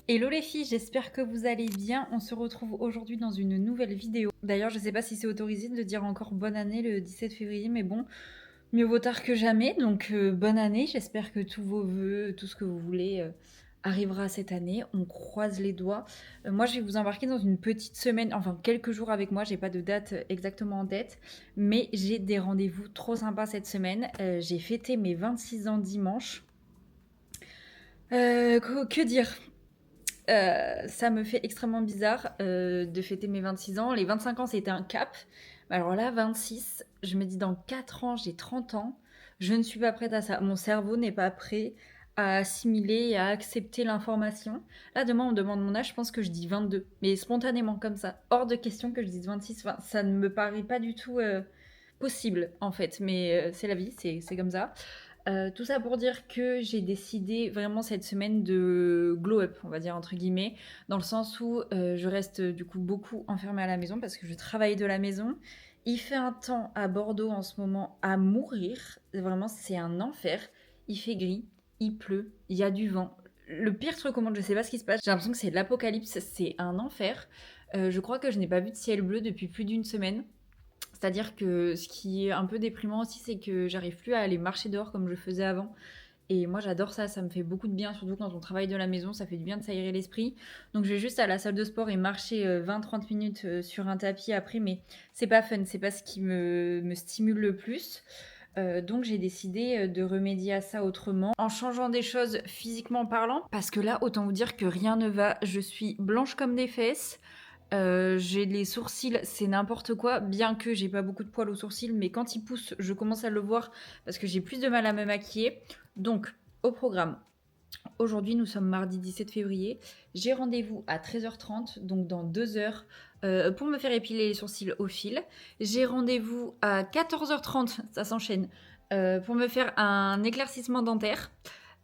Hello les filles, j'espère que vous allez bien. On se retrouve aujourd'hui dans une nouvelle vidéo. D'ailleurs, je sais pas si c'est autorisé de dire encore bonne année le 17 février, mais bon, mieux vaut tard que jamais. Donc bonne année, j'espère que tous vos vœux, tout ce que vous voulez arrivera cette année. On croise les doigts. Moi, je vais vous embarquer dans une petite semaine, enfin quelques jours avec moi. J'ai pas de date exactement en tête, mais j'ai des rendez-vous trop sympas cette semaine. J'ai fêté mes 26 ans dimanche. Que dire? Ça me fait extrêmement bizarre de fêter mes 26 ans. Les 25 ans, c'était un cap. Alors là, 26, je me dis dans 4 ans, j'ai 30 ans. Je ne suis pas prête à ça. Mon cerveau n'est pas prêt à assimiler et à accepter l'information. Là, demain, on me demande mon âge, je pense que je dis 22. Mais spontanément, comme ça. Hors de question que je dise 26. Enfin, ça ne me paraît pas du tout possible, en fait. Mais c'est la vie, c'est comme ça. Tout ça pour dire que j'ai décidé vraiment cette semaine de glow up, on va dire entre guillemets, dans le sens où je reste du coup beaucoup enfermée à la maison parce que je travaille de la maison. Il fait un temps à Bordeaux en ce moment à mourir, vraiment c'est un enfer. Il fait gris, il pleut, il y a du vent. Le pire truc au monde, je sais pas ce qui se passe, j'ai l'impression que c'est l'apocalypse, c'est un enfer. Je crois que je n'ai pas vu de ciel bleu depuis plus d'une semaine. C'est-à-dire que ce qui est un peu déprimant aussi, c'est que j'arrive plus à aller marcher dehors comme je faisais avant. Et moi, j'adore ça, ça me fait beaucoup de bien, surtout quand on travaille de la maison, ça fait du bien de s'aérer l'esprit. Donc, je vais juste à la salle de sport et marcher 20-30 minutes sur un tapis après, mais c'est pas fun, c'est pas ce qui me stimule le plus. Donc, j'ai décidé de remédier à ça autrement, en changeant des choses physiquement parlant, parce que là, autant vous dire que rien ne va. Je suis blanche comme des fesses. J'ai les sourcils, c'est n'importe quoi, bien que j'ai pas beaucoup de poils aux sourcils, mais quand ils poussent, je commence à le voir parce que j'ai plus de mal à me maquiller. Donc, au programme. Aujourd'hui, nous sommes mardi 17 février. J'ai rendez-vous à 13h30, donc dans 2 heures, pour me faire épiler les sourcils au fil. J'ai rendez-vous à 14h30, ça s'enchaîne, pour me faire un éclaircissement dentaire.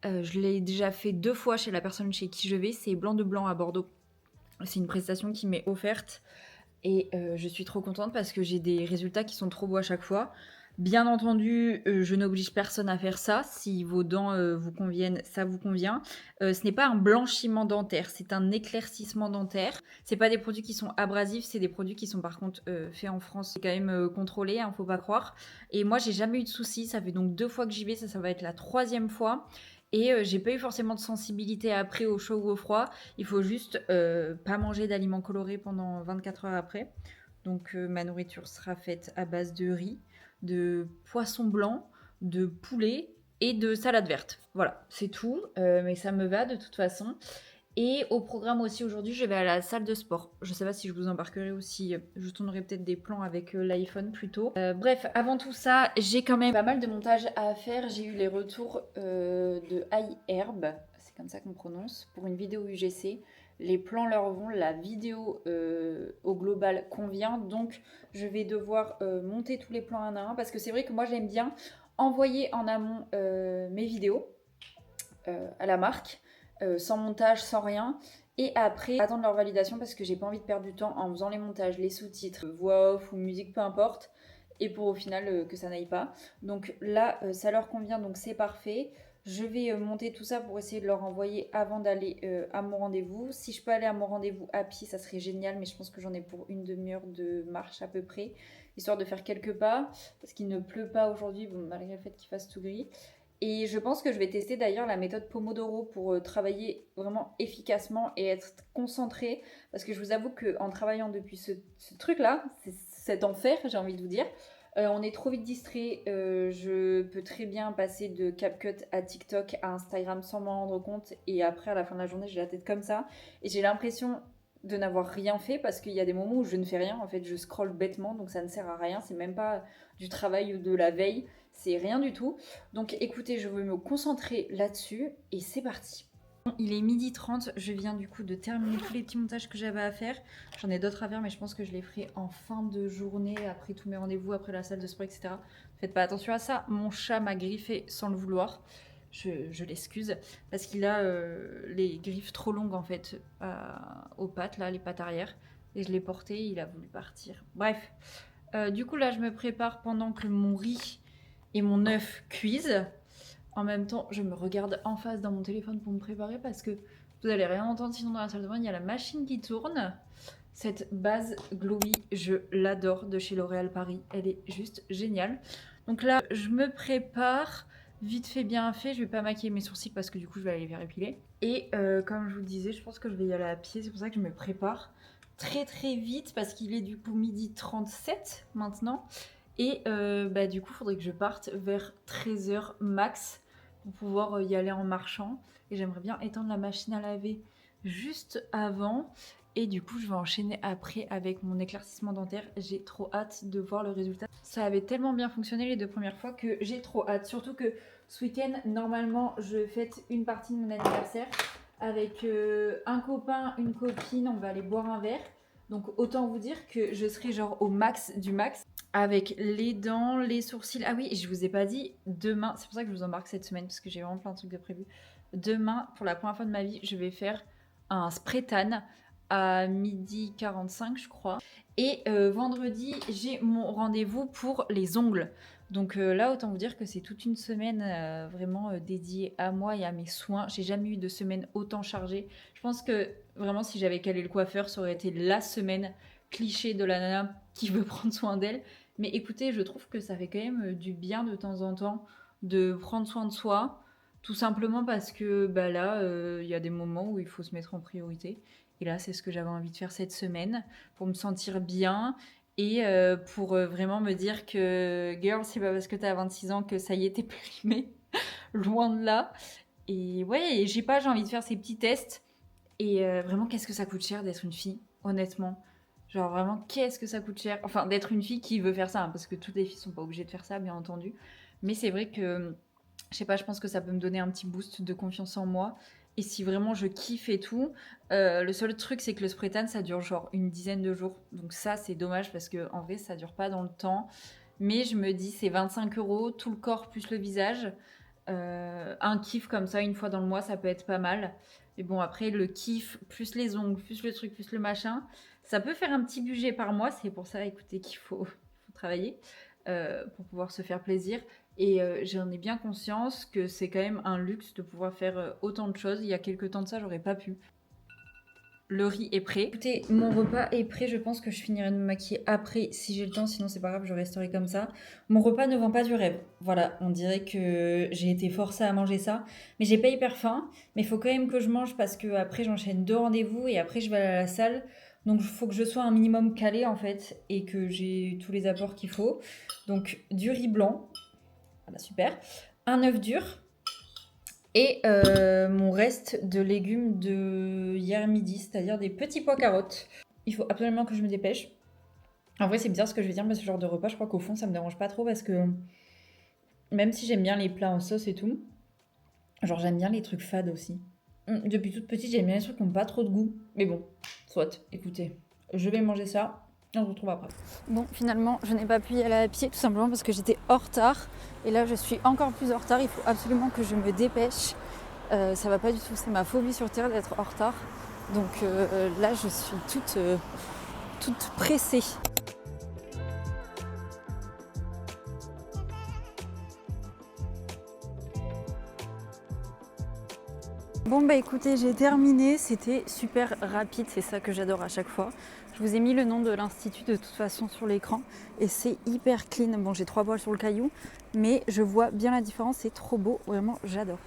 Je l'ai déjà fait 2 fois chez la personne chez qui je vais, c'est Blanc de Blanc à Bordeaux. C'est une prestation qui m'est offerte et je suis trop contente parce que j'ai des résultats qui sont trop beaux à chaque fois. Bien entendu, je n'oblige personne à faire ça. Si vos dents vous conviennent, ça vous convient. Ce n'est pas un blanchiment dentaire, c'est un éclaircissement dentaire. C'est pas des produits qui sont abrasifs, c'est des produits qui sont par contre faits en France. C'est quand même contrôlé, hein, faut pas croire. Et moi, j'ai jamais eu de soucis. Ça fait donc 2 fois que j'y vais, ça va être la 3e fois. Et j'ai pas eu forcément de sensibilité après au chaud ou au froid. Il faut juste pas manger d'aliments colorés pendant 24 heures après. Donc ma nourriture sera faite à base de riz, de poisson blanc, de poulet et de salade verte. Voilà, c'est tout. Mais ça me va de toute façon. Et au programme aussi aujourd'hui, je vais à la salle de sport. Je sais pas si je vous embarquerai aussi. Je tournerai peut-être des plans avec l'iPhone plutôt. Bref, avant tout ça, j'ai quand même pas mal de montage à faire. J'ai eu les retours de iHerb, c'est comme ça qu'on prononce, pour une vidéo UGC. Les plans leur vont, la vidéo au global convient. Donc, je vais devoir monter tous les plans un à un parce que c'est vrai que moi, j'aime bien envoyer en amont mes vidéos à la marque, sans montage, sans rien. Et après, attendre leur validation parce que j'ai pas envie de perdre du temps en faisant les montages, les sous-titres, voix off ou musique, peu importe. Et pour au final que ça n'aille pas. Donc là, ça leur convient, donc c'est parfait. Je vais monter tout ça pour essayer de leur envoyer avant d'aller à mon rendez-vous. Si je peux aller à mon rendez-vous à pied, ça serait génial, mais je pense que j'en ai pour une demi-heure de marche à peu près, histoire de faire quelques pas, parce qu'il ne pleut pas aujourd'hui, bon, malgré le fait qu'il fasse tout gris. Et je pense que je vais tester d'ailleurs la méthode Pomodoro pour travailler vraiment efficacement et être concentrée. Parce que je vous avoue qu'en travaillant depuis ce truc-là, cet enfer, j'ai envie de vous dire, on est trop vite distrait. Je peux très bien passer de CapCut à TikTok à Instagram sans m'en rendre compte. Et après, à la fin de la journée, j'ai la tête comme ça. Et j'ai l'impression de n'avoir rien fait parce qu'il y a des moments où je ne fais rien. En fait, je scrolle bêtement, donc ça ne sert à rien. C'est même pas du travail ou de la veille. C'est rien du tout. Donc écoutez, je vais me concentrer là-dessus et c'est parti. Il est 12h30, je viens du coup de terminer tous les petits montages que j'avais à faire. J'en ai d'autres à faire, mais je pense que je les ferai en fin de journée, après tous mes rendez-vous, après la salle de sport, etc. Faites pas attention à ça, mon chat m'a griffé sans le vouloir. Je l'excuse, parce qu'il a les griffes trop longues en fait, aux pattes, là, les pattes arrière. Et je l'ai porté, il a voulu partir. Bref, du coup là je me prépare pendant que mon riz et mon œuf cuisent. En même temps, je me regarde en face dans mon téléphone pour me préparer parce que Vous allez rien entendre sinon dans la salle de bain, il y a la machine qui tourne. Cette base Glowy, je l'adore, de chez L'Oréal Paris. Elle est juste géniale. Donc là, je me prépare. Vite fait, bien fait. Je vais pas maquiller mes sourcils parce que du coup, je vais aller les faire épiler. Et comme je vous disais, je pense que je vais y aller à pied. C'est pour ça que je me prépare très très vite parce qu'il est du coup 12h37 maintenant. Et du coup, il faudrait que je parte vers 13h max pour pouvoir y aller en marchant. Et j'aimerais bien éteindre la machine à laver juste avant. Et du coup, je vais enchaîner après avec mon éclaircissement dentaire. J'ai trop hâte de voir le résultat. Ça avait tellement bien fonctionné les 2 premières fois que j'ai trop hâte. Surtout que ce week-end, normalement, je fête une partie de mon anniversaire avec un copain, une copine. On va aller boire un verre. Donc autant vous dire que je serai genre au max du max. Avec les dents, les sourcils. Ah oui, je vous ai pas dit, demain, c'est pour ça que je vous embarque cette semaine, parce que j'ai vraiment plein de trucs de prévu. Demain, pour la première fois de ma vie, je vais faire un spray tan à 12h45, je crois. Et vendredi, j'ai mon rendez-vous pour les ongles. Donc là, autant vous dire que c'est toute une semaine vraiment dédiée à moi et à mes soins. J'ai jamais eu de semaine autant chargée. Je pense que vraiment, si j'avais calé le coiffeur, ça aurait été la semaine cliché de la nana qui veut prendre soin d'elle. Mais écoutez, je trouve que ça fait quand même du bien de temps en temps de prendre soin de soi. Tout simplement parce que là, il y a des moments où il faut se mettre en priorité. Et là, c'est ce que j'avais envie de faire cette semaine pour me sentir bien et pour vraiment me dire que, girl, c'est pas parce que t'as 26 ans que ça y est, t'es périmée. Loin de là. Et ouais, j'ai envie de faire ces petits tests. Et vraiment, qu'est-ce que ça coûte cher d'être une fille, honnêtement. Genre vraiment, qu'est-ce que ça coûte cher. Enfin, d'être une fille qui veut faire ça, hein, parce que toutes les filles sont pas obligées de faire ça, bien entendu. Mais c'est vrai que, je sais pas, je pense que ça peut me donner un petit boost de confiance en moi. Et si vraiment je kiffe et tout, le seul truc, c'est que le spray tan, ça dure genre une dizaine de jours. Donc ça, c'est dommage parce que en vrai, ça dure pas dans le temps. Mais je me dis, c'est 25 €, tout le corps plus le visage. Un kiff comme ça, une fois dans le mois, ça peut être pas mal. Mais bon, après, le kiff, plus les ongles, plus le truc, plus le machin, ça peut faire un petit budget par mois. C'est pour ça, écoutez, qu'il faut travailler pour pouvoir se faire plaisir. Et j'en ai bien conscience que c'est quand même un luxe de pouvoir faire autant de choses. Il y a quelques temps de ça, j'aurais pas pu. Le riz est prêt. Écoutez, mon repas est prêt. Je pense que je finirai de me maquiller après si j'ai le temps. Sinon, c'est pas grave, je resterai comme ça. Mon repas ne vend pas du rêve. Voilà, on dirait que j'ai été forcée à manger ça. Mais j'ai pas hyper faim. Mais il faut quand même que je mange parce que après j'enchaîne 2 rendez-vous et après je vais aller à la salle. Donc il faut que je sois un minimum calé en fait et que j'ai tous les apports qu'il faut. Donc du riz blanc. Voilà, super. Un œuf dur. Et mon reste de légumes de hier midi, c'est-à-dire des petits pois carottes. Il faut absolument que je me dépêche. En vrai, c'est bizarre ce que je vais dire, mais ce genre de repas, je crois qu'au fond, ça me dérange pas trop parce que même si j'aime bien les plats en sauce et tout, genre j'aime bien les trucs fades aussi. Depuis toute petite, j'aime bien les trucs qui n'ont pas trop de goût. Mais bon, soit, écoutez, je vais manger ça. On se retrouve après. Bon, finalement, je n'ai pas pu y aller à pied tout simplement parce que j'étais en retard. Et là, je suis encore plus en retard. Il faut absolument que je me dépêche. Ça va pas du tout. C'est ma phobie sur Terre d'être en retard. Donc là, je suis toute pressée. Bon bah écoutez, j'ai terminé, c'était super rapide, c'est ça que j'adore à chaque fois. Je vous ai mis le nom de l'institut de toute façon sur l'écran et c'est hyper clean. Bon, j'ai 3 poils sur le caillou, mais je vois bien la différence, c'est trop beau, vraiment j'adore.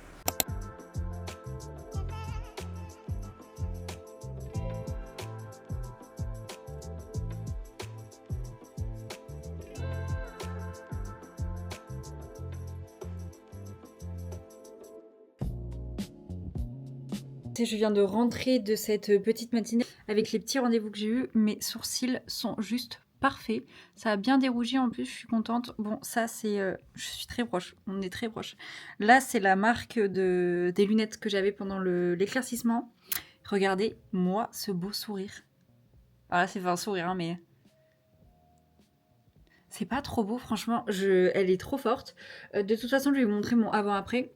Je viens de rentrer de cette petite matinée avec les petits rendez-vous que j'ai eus. Mes sourcils sont juste parfaits. Ça a bien dérougi en plus, je suis contente. Bon, ça c'est... je suis très proche, on est très proche. Là, c'est la marque des lunettes que j'avais pendant l'éclaircissement. Regardez, moi, ce beau sourire. Ah là, c'est pas un sourire, hein, mais... C'est pas trop beau, franchement. Elle est trop forte. De toute façon, je vais vous montrer mon avant-après.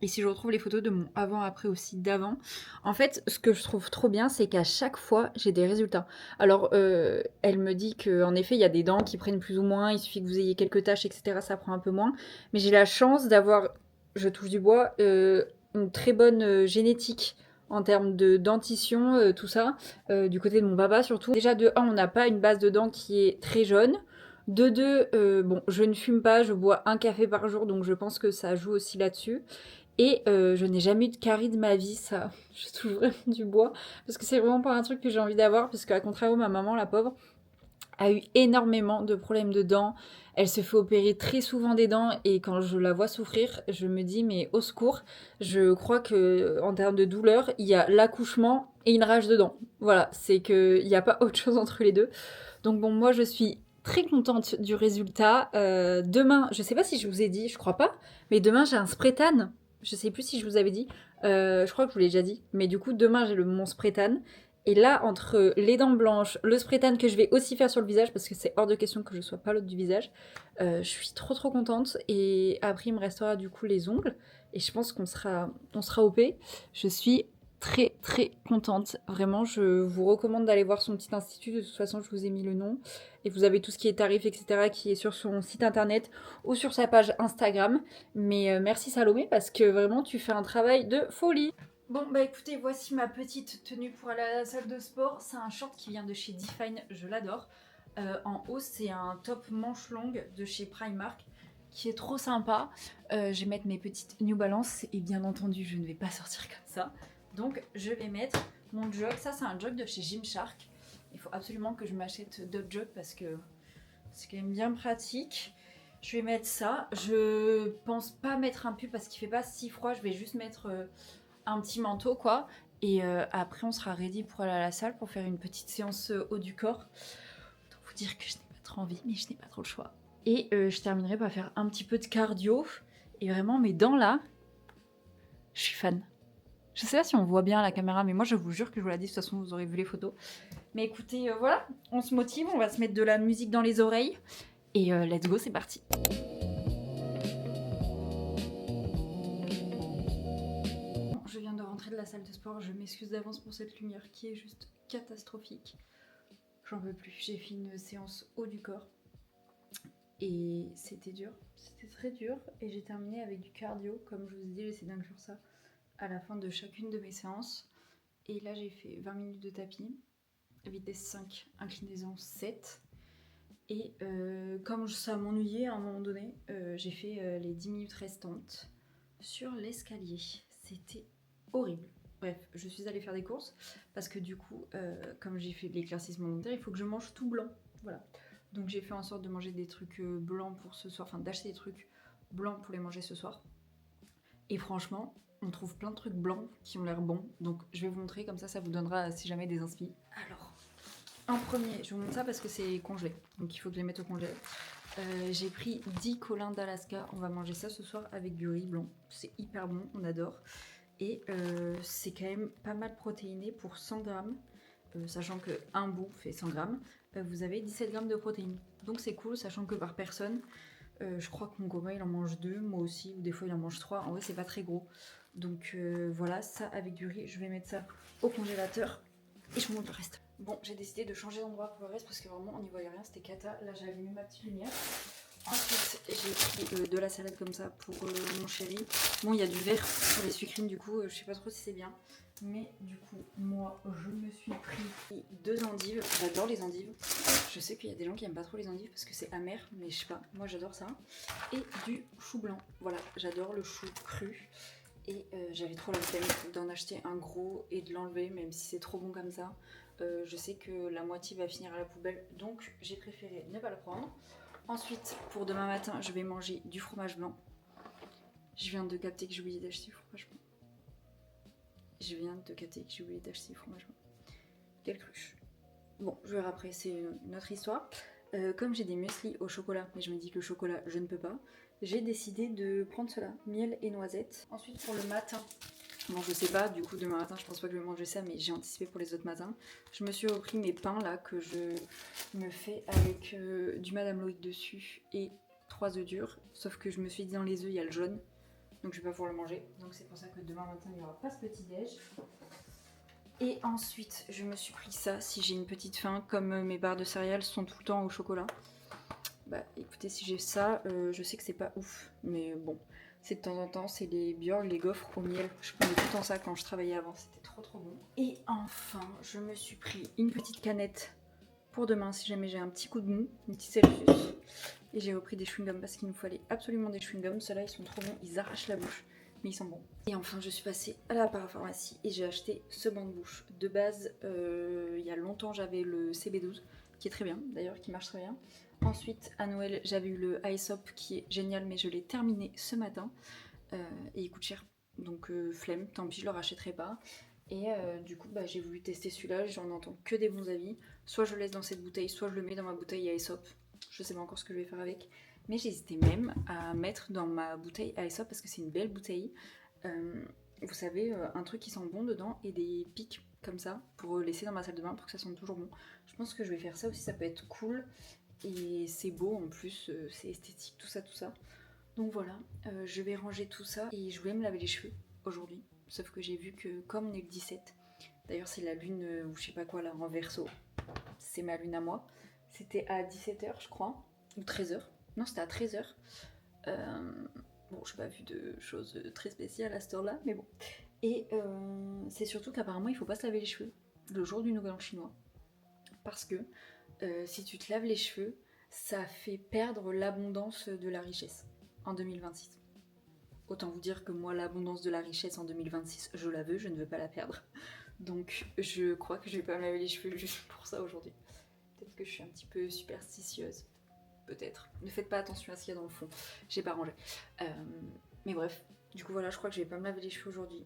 Et si je retrouve les photos de mon avant-après aussi d'avant. En fait, ce que je trouve trop bien, c'est qu'à chaque fois, j'ai des résultats. Alors, elle me dit qu'en effet, il y a des dents qui prennent plus ou moins. Il suffit que vous ayez quelques taches, etc. Ça prend un peu moins. Mais j'ai la chance d'avoir, je touche du bois, une très bonne génétique en termes de dentition, tout ça, du côté de mon papa surtout. Déjà de 1, on n'a pas une base de dents qui est très jaune. De 2, bon, je ne fume pas, je bois un café par jour, donc je pense que ça joue aussi là-dessus. Et je n'ai jamais eu de carie de ma vie, ça, je touche vraiment du bois, parce que c'est vraiment pas un truc que j'ai envie d'avoir, parce qu'à contrario, ma maman, la pauvre, a eu énormément de problèmes de dents. Elle se fait opérer très souvent des dents et quand je la vois souffrir, je me dis mais au secours, je crois que en termes de douleur, il y a l'accouchement et une rage de dents. Voilà, c'est que il n'y a pas autre chose entre les deux. Donc bon, moi je suis très contente du résultat. Demain, je sais pas si je vous ai dit, je crois pas, mais demain j'ai un spray tan. Je sais plus si je vous avais dit. Je crois que je vous l'ai déjà dit. Mais du coup, demain j'ai mon spray tan. Et là, entre les dents blanches, le spray tan que je vais aussi faire sur le visage, parce que c'est hors de question que je sois pas l'autre du visage, je suis trop contente. Et après, il me restera du coup les ongles. Et je pense on sera OP. Je suis très contente. Vraiment, je vous recommande d'aller voir son petit institut. De toute façon, je vous ai mis le nom. Et vous avez tout ce qui est tarif, etc., qui est sur son site internet ou sur sa page Instagram. Mais merci Salomé, parce que vraiment, tu fais un travail de folie. Bon bah écoutez, voici ma petite tenue pour aller à la salle de sport. C'est un short qui vient de chez Define, je l'adore. En haut c'est un top manche longue de chez Primark qui est trop sympa. Je vais mettre mes petites New Balance et bien entendu je ne vais pas sortir comme ça. Donc je vais mettre mon jog. Ça c'est un jog de chez Gymshark. Il faut absolument que je m'achète d'autres jogs parce que c'est quand même bien pratique. Je vais mettre ça. Je pense pas mettre un pull parce qu'il fait pas si froid. Je vais juste mettre un petit manteau quoi. Et après on sera ready pour aller à la salle pour faire une petite séance haut du corps. Autant vous dire que je n'ai pas trop envie, mais je n'ai pas trop le choix. Et je terminerai par faire un petit peu de cardio. Et vraiment mes dents là, je suis fan. Je sais pas si on voit bien à la caméra, mais moi je vous jure que je vous l'ai dit, de toute façon vous aurez vu les photos. Mais écoutez, voilà, on se motive, on va se mettre de la musique dans les oreilles. Et let's go, c'est parti. Je viens de rentrer de la salle de sport, je m'excuse d'avance pour cette lumière qui est juste catastrophique. J'en peux plus, j'ai fait une séance haut du corps et c'était dur, c'était très dur et j'ai terminé avec du cardio. Comme je vous ai dit, j'essaie d'inclure ça à la fin de chacune de mes séances. Et là j'ai fait 20 minutes de tapis, vitesse 5, inclinaison 7. Et comme ça m'ennuyait à un moment donné, j'ai fait les 10 minutes restantes sur l'escalier. C'était horrible. Bref, je suis allée faire des courses parce que du coup, comme j'ai fait de l'éclaircissement dentaire, il faut que je mange tout blanc. Voilà. Donc j'ai fait en sorte de manger des trucs blancs pour ce soir, enfin d'acheter des trucs blancs pour les manger ce soir. Et franchement, on trouve plein de trucs blancs qui ont l'air bons. Donc je vais vous montrer, comme ça vous donnera si jamais des inspi. Alors, en premier, je vous montre ça parce que c'est congelé. Donc il faut que je les mette au congèle. J'ai pris 10 colins d'Alaska. On va manger ça ce soir avec du riz blanc. C'est hyper bon, on adore. Et c'est quand même pas mal protéiné pour 100 grammes. Sachant qu'un bout fait 100 grammes. Vous avez 17 grammes de protéines. Donc c'est cool, sachant que par personne, je crois que mon copain il en mange 2, moi aussi, ou des fois il en mange 3. En vrai, c'est pas très gros. Donc voilà, ça avec du riz. Je vais mettre ça au congélateur et je vous montre le reste. Bon, j'ai décidé de changer d'endroit pour le reste parce que vraiment on n'y voyait rien, c'était cata. Là j'ai allumé ma petite lumière. Ensuite j'ai pris de la salade comme ça pour mon chéri. Bon, il y a du vert sur les sucrines du coup, je sais pas trop si c'est bien. Mais du coup, moi je me suis pris 2 endives. J'adore les endives. Je sais qu'il y a des gens qui aiment pas trop les endives parce que c'est amer, mais je sais pas, moi j'adore ça. Et du chou blanc. Voilà, j'adore le chou cru. Et j'avais trop la flemme d'en acheter un gros et de l'enlever, même si c'est trop bon comme ça. Je sais que la moitié va finir à la poubelle, donc j'ai préféré ne pas le prendre. Ensuite, pour demain matin, je vais manger du fromage blanc. Je viens de capter que j'ai oublié d'acheter du fromage blanc. Quelle cruche. Bon, je verrai après, c'est une autre histoire. Comme j'ai des muesli au chocolat, mais je me dis que le chocolat, je ne peux pas, j'ai décidé de prendre cela, miel et noisettes. Ensuite, pour le matin, bon, je sais pas, du coup, demain matin, je pense pas que je vais manger ça, mais j'ai anticipé pour les autres matins. Je me suis repris mes pains là, que je me fais avec du Madame Loïc dessus et 3 œufs durs. Sauf que je me suis dit, dans les œufs, il y a le jaune, donc je vais pas pouvoir le manger. Donc c'est pour ça que demain matin, il n'y aura pas ce petit déj. Et ensuite, je me suis pris ça si j'ai une petite faim, comme mes barres de céréales sont tout le temps au chocolat. Bah écoutez, si j'ai ça, je sais que c'est pas ouf, mais bon, c'est de temps en temps, c'est les Björk, les gaufres au miel. Je prenais tout le temps ça quand je travaillais avant, c'était trop trop bon. Et enfin, je me suis pris une petite canette pour demain si jamais j'ai un petit coup de mou, une petite Celsius. Et j'ai repris des chewing-gums parce qu'il nous fallait absolument des chewing-gums. Ceux-là, ils sont trop bons, ils arrachent la bouche, mais ils sont bons. Et enfin, je suis passée à la parapharmacie et j'ai acheté ce banc de bouche. De base, il y a longtemps, j'avais le CB12, qui est très bien, d'ailleurs, qui marche très bien. Ensuite, à Noël, j'avais eu le Aesop, qui est génial, mais je l'ai terminé ce matin. Et il coûte cher, donc flemme, tant pis, je le rachèterai pas. Et du coup, j'ai voulu tester celui-là, j'en entends que des bons avis. Soit je le laisse dans cette bouteille, soit je le mets dans ma bouteille Aesop. Je sais pas encore ce que je vais faire avec. Mais j'hésitais même à mettre dans ma bouteille Aesop parce que c'est une belle bouteille. Vous savez, un truc qui sent bon dedans et des pics comme ça pour laisser dans ma salle de bain pour que ça sente toujours bon. Je pense que je vais faire ça aussi, ça peut être cool. Et c'est beau en plus, c'est esthétique, tout ça, tout ça. Donc voilà, je vais ranger tout ça et je voulais me laver les cheveux aujourd'hui. Sauf que j'ai vu que comme on est le 17, d'ailleurs c'est la lune ou je sais pas quoi là en verso, c'est ma lune à moi. C'était à 17h je crois, ou 13h. Non, c'était à 13h. Bon, je n'ai pas vu de choses très spéciales à cette heure-là, mais bon. Et c'est surtout qu'apparemment il faut pas se laver les cheveux le jour du Nouvel An chinois. Parce que si tu te laves les cheveux, ça fait perdre l'abondance de la richesse en 2026. Autant vous dire que moi, l'abondance de la richesse en 2026, je la veux, je ne veux pas la perdre. Donc je crois que je vais pas me laver les cheveux juste pour ça aujourd'hui. Peut-être que je suis un petit peu superstitieuse. Peut-être. Ne faites pas attention à ce qu'il y a dans le fond. J'ai pas rangé. Mais bref, du coup voilà, je crois que je vais pas me laver les cheveux aujourd'hui.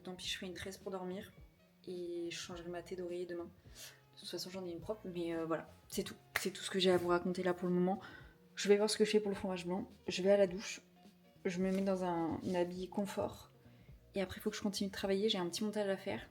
Tant pis, je ferai une tresse pour dormir. Et je changerai ma tête d'oreiller demain. De toute façon, j'en ai une propre, mais voilà, c'est tout. C'est tout ce que j'ai à vous raconter là pour le moment. Je vais voir ce que je fais pour le fromage blanc. Je vais à la douche. Je me mets dans un habit confort. Et après, il faut que je continue de travailler. J'ai un petit montage à faire.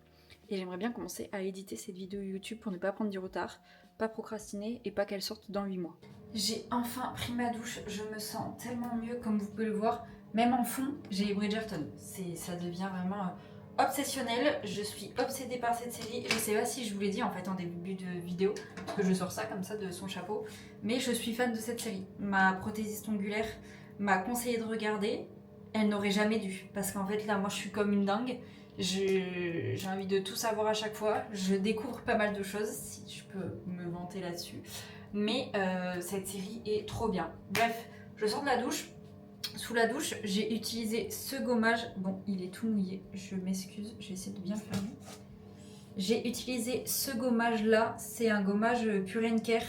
Et j'aimerais bien commencer à éditer cette vidéo YouTube pour ne pas prendre du retard, pas procrastiner et pas qu'elle sorte dans 8 mois. J'ai enfin pris ma douche. Je me sens tellement mieux, comme vous pouvez le voir. Même en fond, j'ai Bridgerton. Ça devient vraiment obsessionnel. Je suis obsédée par cette série. Je sais pas si je vous l'ai dit en fait en début de vidéo, parce que je sors ça comme ça de son chapeau. Mais je suis fan de cette série. Ma prothésiste ongulaire m'a conseillé de regarder. Elle n'aurait jamais dû. Parce qu'en fait là, moi je suis comme une dingue. J'ai envie de tout savoir à chaque fois. Je découvre pas mal de choses, si je peux me vanter là-dessus. Mais cette série est trop bien. Bref, je sors de la douche. Sous la douche, j'ai utilisé ce gommage. Bon, il est tout mouillé. Je m'excuse, je vais essayer de bien fermer. J'ai utilisé ce gommage-là. C'est un gommage Pure & Care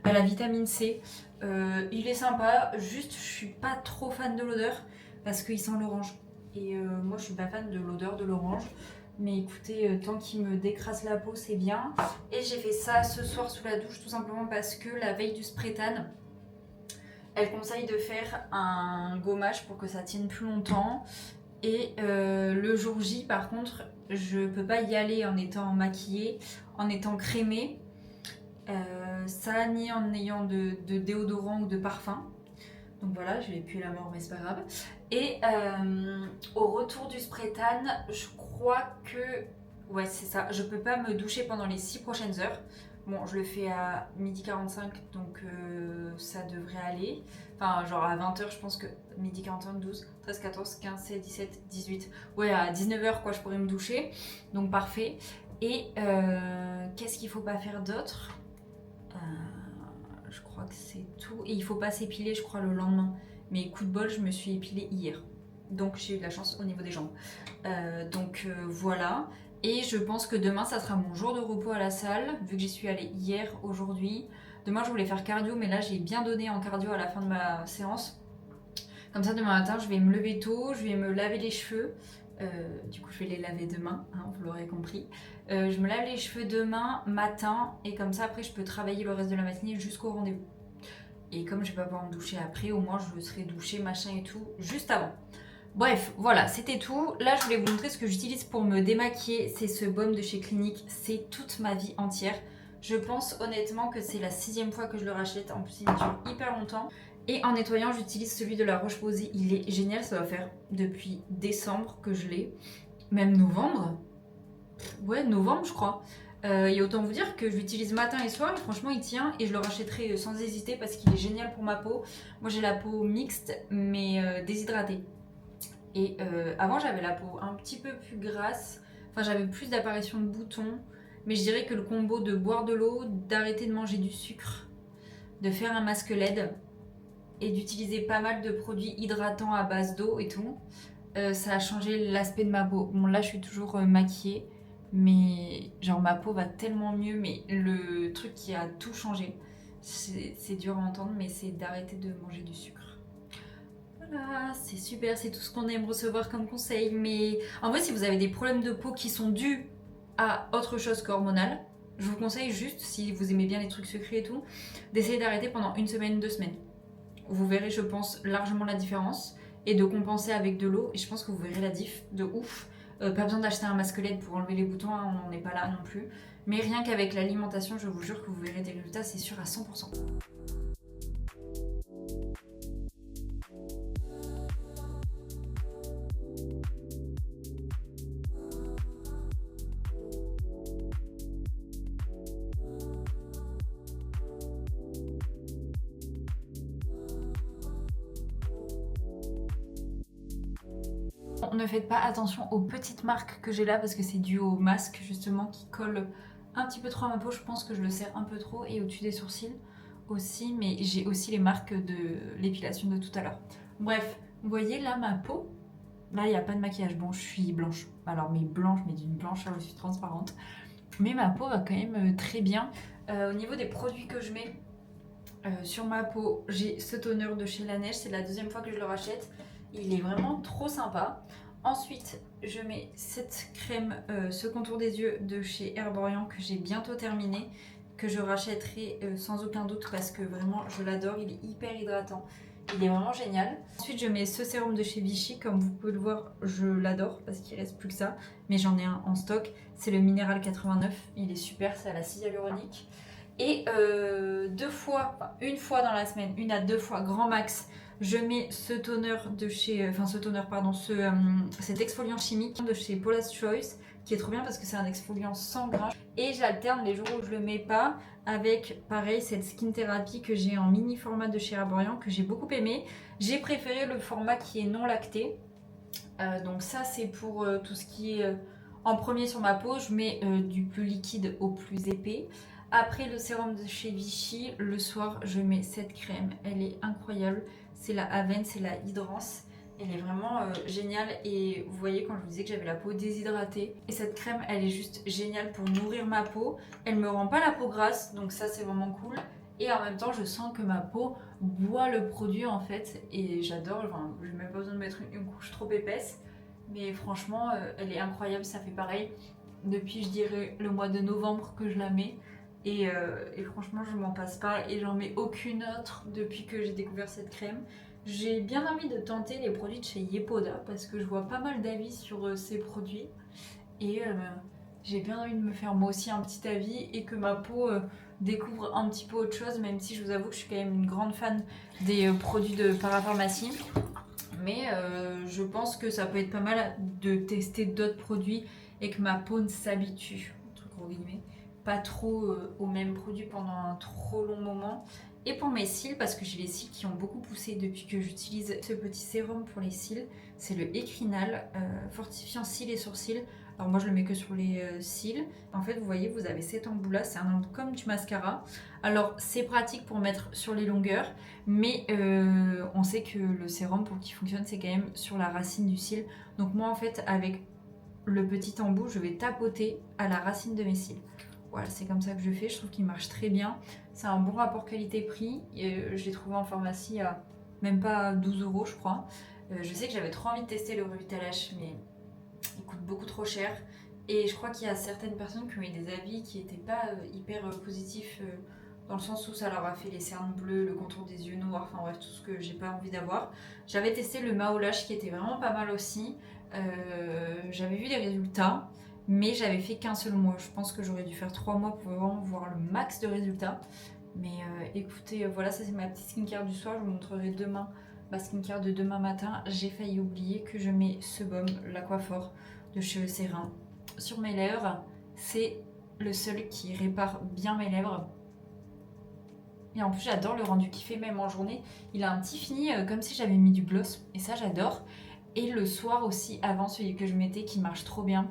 à la vitamine C. Il est sympa. Juste, je suis pas trop fan de l'odeur parce qu'il sent l'orange. Et moi, je suis pas fan de l'odeur de l'orange. Mais écoutez, tant qu'il me décrasse la peau, c'est bien. Et j'ai fait ça ce soir sous la douche, tout simplement parce que la veille du spray tan, elle conseille de faire un gommage pour que ça tienne plus longtemps. Et le jour J, par contre, je peux pas y aller en étant maquillée, en étant crémée. Ça, ni en ayant de déodorant ou de parfum. Donc voilà, je vais puer la mort, mais c'est pas grave. Et au retour du spray tan, je crois que... Ouais, c'est ça. Je peux pas me doucher pendant les 6 prochaines heures. Bon, je le fais à 12h45, donc ça devrait aller. Enfin, genre à 20h, je pense que 12h45, 12, 13, 14, 15, 16, 17, 18. Ouais, à 19h, quoi, je pourrais me doucher. Donc parfait. Et qu'est-ce qu'il faut pas faire d'autre ? Je crois que c'est tout. Et il faut pas s'épiler, je crois, le lendemain. Mais coup de bol, je me suis épilée hier. Donc j'ai eu de la chance au niveau des jambes. Voilà. Et je pense que demain, ça sera mon jour de repos à la salle, vu que j'y suis allée hier, aujourd'hui. Demain, je voulais faire cardio, mais là, j'ai bien donné en cardio à la fin de ma séance. Comme ça, demain matin, je vais me lever tôt, je vais me laver les cheveux. Du coup, je vais les laver demain, hein, vous l'aurez compris. Je me lave les cheveux demain matin, et comme ça, après, je peux travailler le reste de la matinée jusqu'au rendez-vous. Et comme je vais pas pouvoir me doucher après, au moins, je serai douchée, machin et tout, juste avant. Bref, voilà, c'était tout. Là, je voulais vous montrer ce que j'utilise pour me démaquiller. C'est ce baume de chez Clinique. C'est toute ma vie entière. Je pense honnêtement que c'est la 6e fois que je le rachète. En plus, il dure hyper longtemps. Et en nettoyant, j'utilise celui de La Roche-Posay. Il est génial. Ça doit faire depuis décembre que je l'ai. Même novembre. Ouais, novembre, je crois. Et autant vous dire que je l'utilise matin et soir. Et franchement, il tient. Et je le rachèterai sans hésiter parce qu'il est génial pour ma peau. Moi, j'ai la peau mixte, mais déshydratée. Et avant, j'avais la peau un petit peu plus grasse. Enfin, j'avais plus d'apparitions de boutons. Mais je dirais que le combo de boire de l'eau, d'arrêter de manger du sucre, de faire un masque LED et d'utiliser pas mal de produits hydratants à base d'eau et tout, ça a changé l'aspect de ma peau. Bon, là, je suis toujours maquillée, mais genre ma peau va tellement mieux. Mais le truc qui a tout changé, c'est dur à entendre, mais c'est d'arrêter de manger du sucre. Voilà, c'est super, c'est tout ce qu'on aime recevoir comme conseil. Mais en vrai, si vous avez des problèmes de peau qui sont dus à autre chose qu'hormonal, je vous conseille juste, si vous aimez bien les trucs secrets et tout, d'essayer d'arrêter pendant 1 semaine, 2 semaines. Vous verrez, je pense, largement la différence et de compenser avec de l'eau. Et je pense que vous verrez la diff de ouf. Pas besoin d'acheter un masque LED pour enlever les boutons, hein, on n'en est pas là non plus. Mais rien qu'avec l'alimentation, je vous jure que vous verrez des résultats, c'est sûr à 100%. Ne faites pas attention aux petites marques que j'ai là parce que c'est dû au masque justement qui colle un petit peu trop à ma peau. Je pense que je le serre un peu trop et au-dessus des sourcils aussi, mais j'ai aussi les marques de l'épilation de tout à l'heure. Bref, vous voyez là ma peau, là il n'y a pas de maquillage. Bon, je suis blanche, alors mais blanche, mais d'une blancheur, je suis transparente. Mais ma peau va quand même très bien. Au niveau des produits que je mets sur ma peau, j'ai ce toner de chez Laneige, c'est la deuxième fois que je le rachète. Il est vraiment trop sympa. Ensuite, je mets cette crème, ce contour des yeux de chez Herborian que j'ai bientôt terminé, que je rachèterai sans aucun doute parce que vraiment je l'adore, il est hyper hydratant. Il est vraiment génial. Ensuite, je mets ce sérum de chez Vichy, comme vous pouvez le voir, je l'adore parce qu'il reste plus que ça, mais j'en ai un en stock. C'est le Minéral 89, il est super, c'est à l'acide hyaluronique. Et une fois dans la semaine, 1 à 2 fois grand max, je mets ce toner de chez, cet exfoliant chimique de chez Paula's Choice qui est trop bien parce que c'est un exfoliant sans gras. Et j'alterne les jours où je le mets pas avec, pareil, cette skin thérapie que j'ai en mini format de chez Herborian que j'ai beaucoup aimé. J'ai préféré le format qui est non lacté. Donc ça c'est pour tout ce qui est en premier sur ma peau. Je mets du plus liquide au plus épais. Après le sérum de chez Vichy, le soir je mets cette crème, elle est incroyable, c'est la Aven, c'est la Hydrance, elle est vraiment géniale et vous voyez quand je vous disais que j'avais la peau déshydratée et cette crème elle est juste géniale pour nourrir ma peau, elle me rend pas la peau grasse donc ça c'est vraiment cool et en même temps je sens que ma peau boit le produit en fait et j'adore, enfin, j'ai même pas besoin de mettre une couche trop épaisse mais franchement elle est incroyable, ça fait pareil depuis je dirais le mois de novembre que je la mets. Et franchement, je m'en passe pas et j'en mets aucune autre depuis que j'ai découvert cette crème. J'ai bien envie de tenter les produits de chez Yepoda parce que je vois pas mal d'avis sur ces produits et j'ai bien envie de me faire moi aussi un petit avis et que ma peau découvre un petit peu autre chose, même si je vous avoue que je suis quand même une grande fan des produits de parapharmacie. Mais je pense que ça peut être pas mal de tester d'autres produits et que ma peau ne s'habitue, entre gros guillemets, pas trop aux mêmes produits pendant un trop long moment. Et pour mes cils, parce que j'ai les cils qui ont beaucoup poussé depuis que j'utilise ce petit sérum pour les cils, c'est le Ecrinal fortifiant cils et sourcils. Alors moi je le mets que sur les cils. En fait vous voyez vous avez cet embout là, c'est un embout comme du mascara. Alors c'est pratique pour mettre sur les longueurs, mais on sait que le sérum pour qu'il fonctionne c'est quand même sur la racine du cil. Donc moi en fait avec le petit embout je vais tapoter à la racine de mes cils. Voilà, c'est comme ça que je fais, je trouve qu'il marche très bien. C'est un bon rapport qualité-prix. Je l'ai trouvé en pharmacie à même pas 12 € je crois. Je sais que j'avais trop envie de tester le Revitalash, mais il coûte beaucoup trop cher. Et je crois qu'il y a certaines personnes qui ont eu des avis qui n'étaient pas hyper positifs, dans le sens où ça leur a fait les cernes bleues, le contour des yeux noirs, enfin bref, tout ce que j'ai pas envie d'avoir. J'avais testé le Maolash qui était vraiment pas mal aussi. J'avais vu des résultats. Mais j'avais fait qu'un seul mois. Je pense que j'aurais dû faire 3 mois pour vraiment voir le max de résultats. Mais écoutez, voilà, ça c'est ma petite skincare du soir. Je vous montrerai demain ma skincare de demain matin. J'ai failli oublier que je mets ce baume, l'Aquaphor de chez Eucerin, sur mes lèvres. C'est le seul qui répare bien mes lèvres. Et en plus, j'adore le rendu qu'il fait même en journée. Il a un petit fini comme si j'avais mis du gloss. Et ça, j'adore. Et le soir aussi, avant celui que je mettais qui marche trop bien,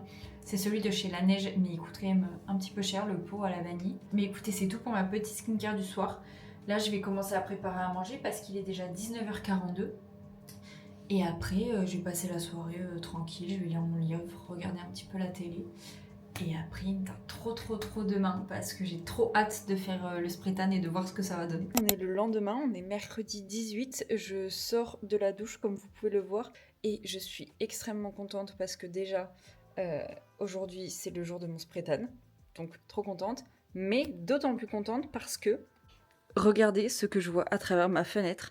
C'est celui de chez La Neige, mais il coûte quand même un petit peu cher, le pot à la vanille. Mais écoutez, c'est tout pour ma petite skincare du soir. Là, je vais commencer à préparer à manger parce qu'il est déjà 19h42. Et après, je vais passer la soirée tranquille, je vais lire mon livre, regarder un petit peu la télé. Et après, il me tarde trop demain parce que j'ai trop hâte de faire le spray tan et de voir ce que ça va donner. On est le lendemain, on est mercredi 18. Je sors de la douche comme vous pouvez le voir et je suis extrêmement contente parce que déjà, aujourd'hui, c'est le jour de mon spray tan. Donc, trop contente. Mais d'autant plus contente parce que regardez ce que je vois à travers ma fenêtre.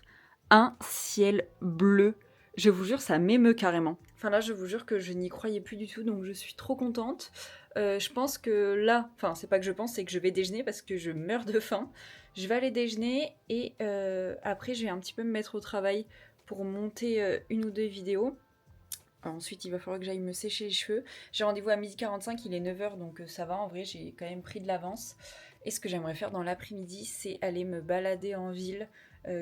Un ciel bleu. Je vous jure, ça m'émeut carrément. Enfin là, je vous jure que je n'y croyais plus du tout, donc je suis trop contente. Je pense que là, enfin c'est pas que je pense, c'est que je vais déjeuner parce que je meurs de faim. Je vais aller déjeuner et après je vais un petit peu me mettre au travail pour monter une ou deux vidéos. Ensuite, il va falloir que j'aille me sécher les cheveux. J'ai rendez-vous à 12h45, il est 9h, donc ça va. En vrai, j'ai quand même pris de l'avance. Et ce que j'aimerais faire dans l'après-midi, c'est aller me balader en ville,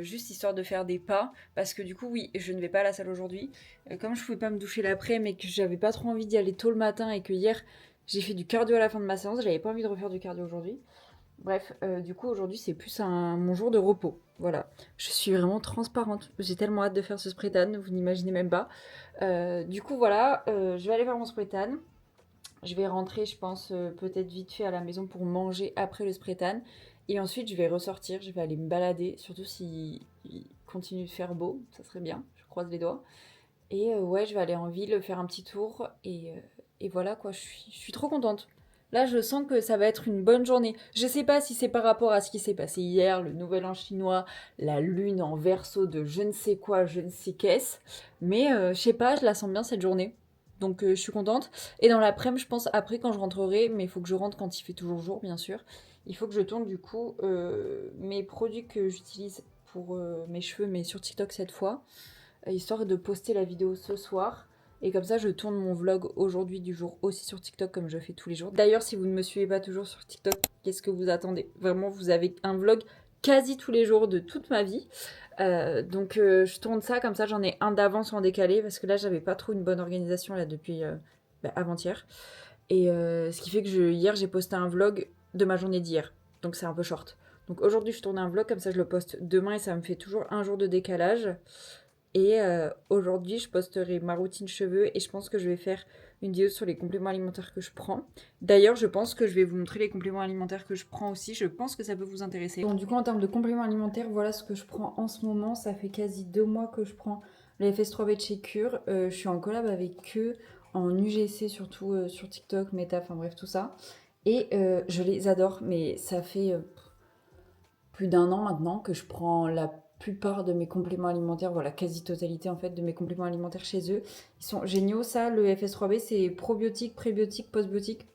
juste histoire de faire des pas. Parce que du coup, oui, je ne vais pas à la salle aujourd'hui. Comme je pouvais pas me doucher l'après, mais que j'avais pas trop envie d'y aller tôt le matin et que hier, j'ai fait du cardio à la fin de ma séance, j'avais pas envie de refaire du cardio aujourd'hui. Bref, du coup aujourd'hui c'est plus mon jour de repos. Voilà, je suis vraiment transparente. J'ai tellement hâte de faire ce spray tan, vous n'imaginez même pas. Du coup voilà, je vais aller faire mon spray tan. Je vais rentrer, je pense, peut-être vite fait à la maison pour manger après le spray tan. Et ensuite je vais ressortir, je vais aller me balader, surtout s'il continue de faire beau, ça serait bien, je croise les doigts. Et ouais, je vais aller en ville faire un petit tour et voilà quoi, je suis trop contente. Là, je sens que ça va être une bonne journée. Je sais pas si c'est par rapport à ce qui s'est passé hier, le nouvel an chinois, la lune en verso de je ne sais quoi, je ne sais qu'est-ce, mais je sais pas, je la sens bien cette journée. Donc je suis contente. Et dans l'après-midi, je pense après quand je rentrerai, mais il faut que je rentre quand il fait toujours jour, bien sûr. Il faut que je tourne du coup mes produits que j'utilise pour mes cheveux, mais sur TikTok cette fois histoire de poster la vidéo ce soir. Et comme ça, je tourne mon vlog aujourd'hui du jour aussi sur TikTok comme je fais tous les jours. D'ailleurs, si vous ne me suivez pas toujours sur TikTok, qu'est-ce que vous attendez? Vraiment, vous avez un vlog quasi tous les jours de toute ma vie. Donc, je tourne ça comme ça, j'en ai un d'avance ou en décalé parce que là, j'avais pas trop une bonne organisation là depuis avant-hier. Et ce qui fait que hier, j'ai posté un vlog de ma journée d'hier. Donc, c'est un peu short. Donc, aujourd'hui, je tourne un vlog comme ça, je le poste demain et ça me fait toujours un jour de décalage. Et aujourd'hui, je posterai ma routine cheveux et je pense que je vais faire une vidéo sur les compléments alimentaires que je prends. D'ailleurs, je pense que je vais vous montrer les compléments alimentaires que je prends aussi. Je pense que ça peut vous intéresser. Bon, du coup, en termes de compléments alimentaires, voilà ce que je prends en ce moment. Ça fait quasi 2 mois que je prends les FS3B de chez Cure. Je suis en collab avec eux, en UGC surtout, sur TikTok, Meta, enfin bref, tout ça. Et je les adore, mais ça fait plus d'un an maintenant que je prends la plupart de mes compléments alimentaires, voilà, quasi-totalité en fait de mes compléments alimentaires chez eux. Ils sont géniaux, ça, le FS3B, c'est probiotique, prébiotique, postbiotique,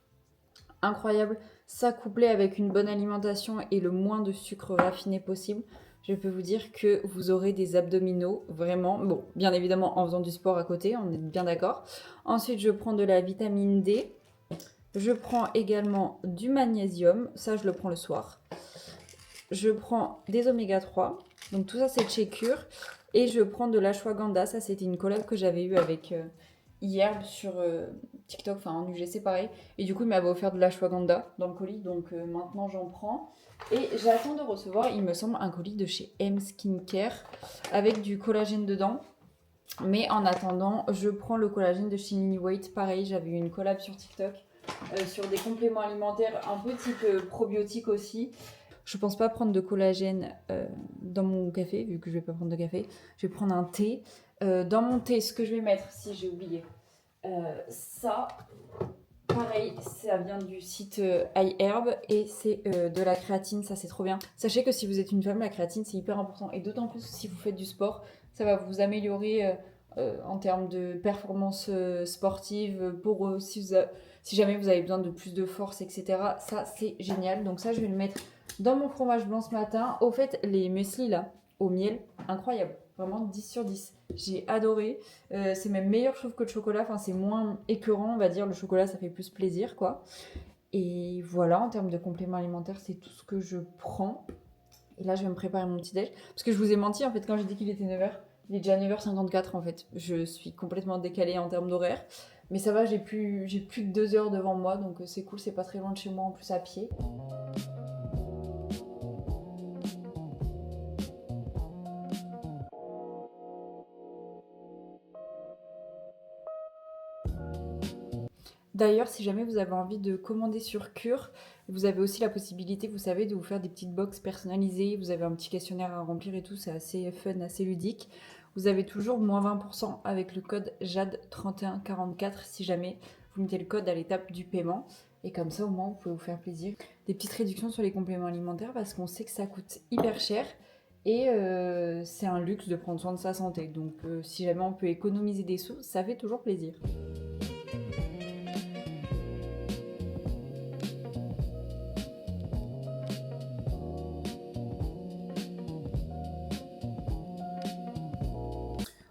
incroyable. Ça couplé avec une bonne alimentation et le moins de sucre raffiné possible, je peux vous dire que vous aurez des abdominaux, vraiment, bon, bien évidemment en faisant du sport à côté, on est bien d'accord. Ensuite, je prends de la vitamine D. Je prends également du magnésium, ça je le prends le soir. Je prends des oméga 3, donc tout ça c'est de chez Cure. Et je prends de l'ashwagandha, ça c'était une collab que j'avais eue avec Yerb sur TikTok, enfin en UGC pareil. Et du coup il m'avait offert de l'ashwagandha dans le colis, donc maintenant j'en prends. Et j'attends de recevoir, il me semble, un colis de chez M Skincare avec du collagène dedans. Mais en attendant, je prends le collagène de chez Nini Weight, pareil, j'avais eu une collab sur TikTok sur des compléments alimentaires un peu type probiotique aussi. Je pense pas prendre de collagène dans mon café, vu que je vais pas prendre de café. Je vais prendre un thé. Dans mon thé, ce que je vais mettre, si j'ai oublié, ça, pareil, ça vient du site iHerb et c'est de la créatine, ça c'est trop bien. Sachez que si vous êtes une femme, la créatine c'est hyper important et d'autant plus si vous faites du sport, ça va vous améliorer en termes de performance sportive, pour si jamais vous avez besoin de plus de force, etc. Ça c'est génial, donc ça je vais le mettre dans mon fromage blanc ce matin. Au fait, les muesli là, au miel, incroyable. Vraiment 10 sur 10. J'ai adoré. C'est même meilleur, je trouve, que le chocolat. Enfin, c'est moins écœurant, on va dire. Le chocolat, ça fait plus plaisir, quoi. Et voilà, en termes de compléments alimentaires, c'est tout ce que je prends. Et là, je vais me préparer mon petit déj. Parce que je vous ai menti, en fait, quand j'ai dit qu'il était 9h. Il est déjà 9h54 en fait. Je suis complètement décalée en termes d'horaire. Mais ça va, j'ai plus que 2 heures devant moi, donc c'est cool, c'est pas très loin de chez moi en plus à pied. D'ailleurs, si jamais vous avez envie de commander sur Cure, vous avez aussi la possibilité, vous savez, de vous faire des petites box personnalisées. Vous avez un petit questionnaire à remplir et tout, c'est assez fun, assez ludique. Vous avez toujours moins 20% avec le code JAD3144 si jamais vous mettez le code à l'étape du paiement. Et comme ça, au moins, vous pouvez vous faire plaisir. Des petites réductions sur les compléments alimentaires parce qu'on sait que ça coûte hyper cher. Et c'est un luxe de prendre soin de sa santé. Donc si jamais on peut économiser des sous, ça fait toujours plaisir.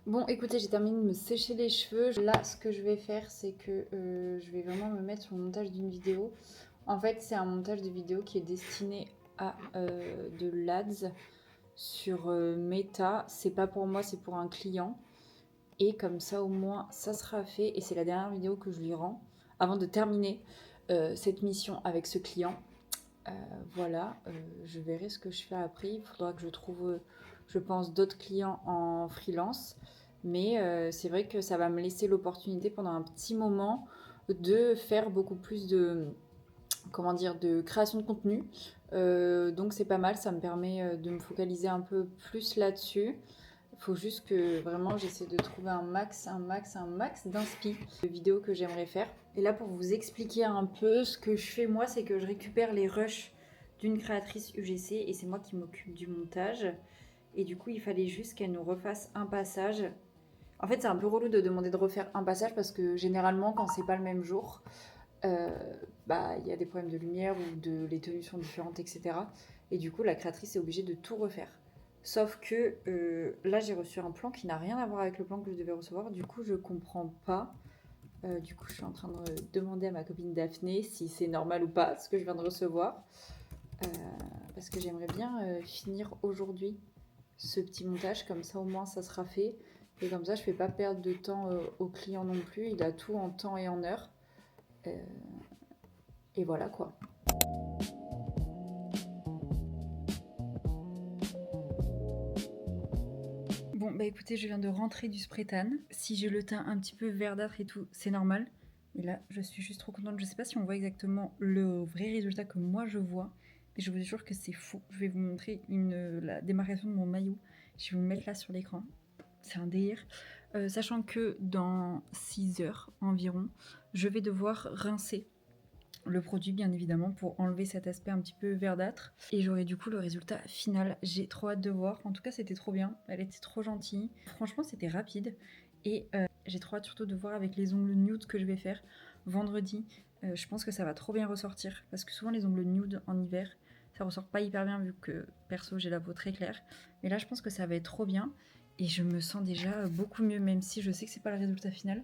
Bon, écoutez, j'ai terminé de me sécher les cheveux. Là, ce que je vais faire, c'est que je vais vraiment me mettre sur le montage d'une vidéo. En fait, c'est un montage de vidéo qui est destiné à de l'ADS sur Meta. C'est pas pour moi, c'est pour un client. Et comme ça, au moins, ça sera fait. Et c'est la dernière vidéo que je lui rends avant de terminer cette mission avec ce client. Voilà, je verrai ce que je fais après. Il faudra que je trouve, je pense, d'autres clients en freelance. Mais c'est vrai que ça va me laisser l'opportunité pendant un petit moment de faire beaucoup plus de, comment dire, de création de contenu. Donc c'est pas mal, ça me permet de me focaliser un peu plus là-dessus. Il faut juste que vraiment j'essaie de trouver un max d'inspi de vidéos que j'aimerais faire. Et là, pour vous expliquer un peu ce que je fais moi, c'est que je récupère les rushs d'une créatrice UGC et c'est moi qui m'occupe du montage. Et du coup, il fallait juste qu'elle nous refasse un passage. En fait, c'est un peu relou de demander de refaire un passage parce que généralement, quand c'est pas le même jour, il y a des problèmes de lumière ou les tenues sont différentes, etc. Et du coup, la créatrice est obligée de tout refaire. Sauf que là, j'ai reçu un plan qui n'a rien à voir avec le plan que je devais recevoir. Du coup, je comprends pas. Du coup, je suis en train de demander à ma copine Daphné si c'est normal ou pas ce que je viens de recevoir. Parce que j'aimerais bien finir aujourd'hui ce petit montage. Comme ça, au moins, ça sera fait. Et comme ça, je ne fais pas perdre de temps au client non plus. Il a tout en temps et en heure. Et voilà quoi. Bon, bah écoutez, je viens de rentrer du spray tan. Si j'ai le teint un petit peu verdâtre et tout, c'est normal. Et là, je suis juste trop contente. Je sais pas si on voit exactement le vrai résultat que moi je vois. Mais je vous jure que c'est fou. Je vais vous montrer la démarcation de mon maillot. Je vais vous le mettre là sur l'écran. C'est un délire. Sachant que dans 6 heures environ, je vais devoir rincer le produit bien évidemment pour enlever cet aspect un petit peu verdâtre et j'aurai du coup le résultat final. J'ai trop hâte de voir. En tout cas, c'était trop bien, elle était trop gentille, franchement c'était rapide et j'ai trop hâte surtout de voir avec les ongles nude que je vais faire vendredi. Je pense que ça va trop bien ressortir parce que souvent les ongles nude en hiver ça ressort pas hyper bien vu que perso j'ai la peau très claire, mais là je pense que ça va être trop bien et je me sens déjà beaucoup mieux, même si je sais que c'est pas le résultat final.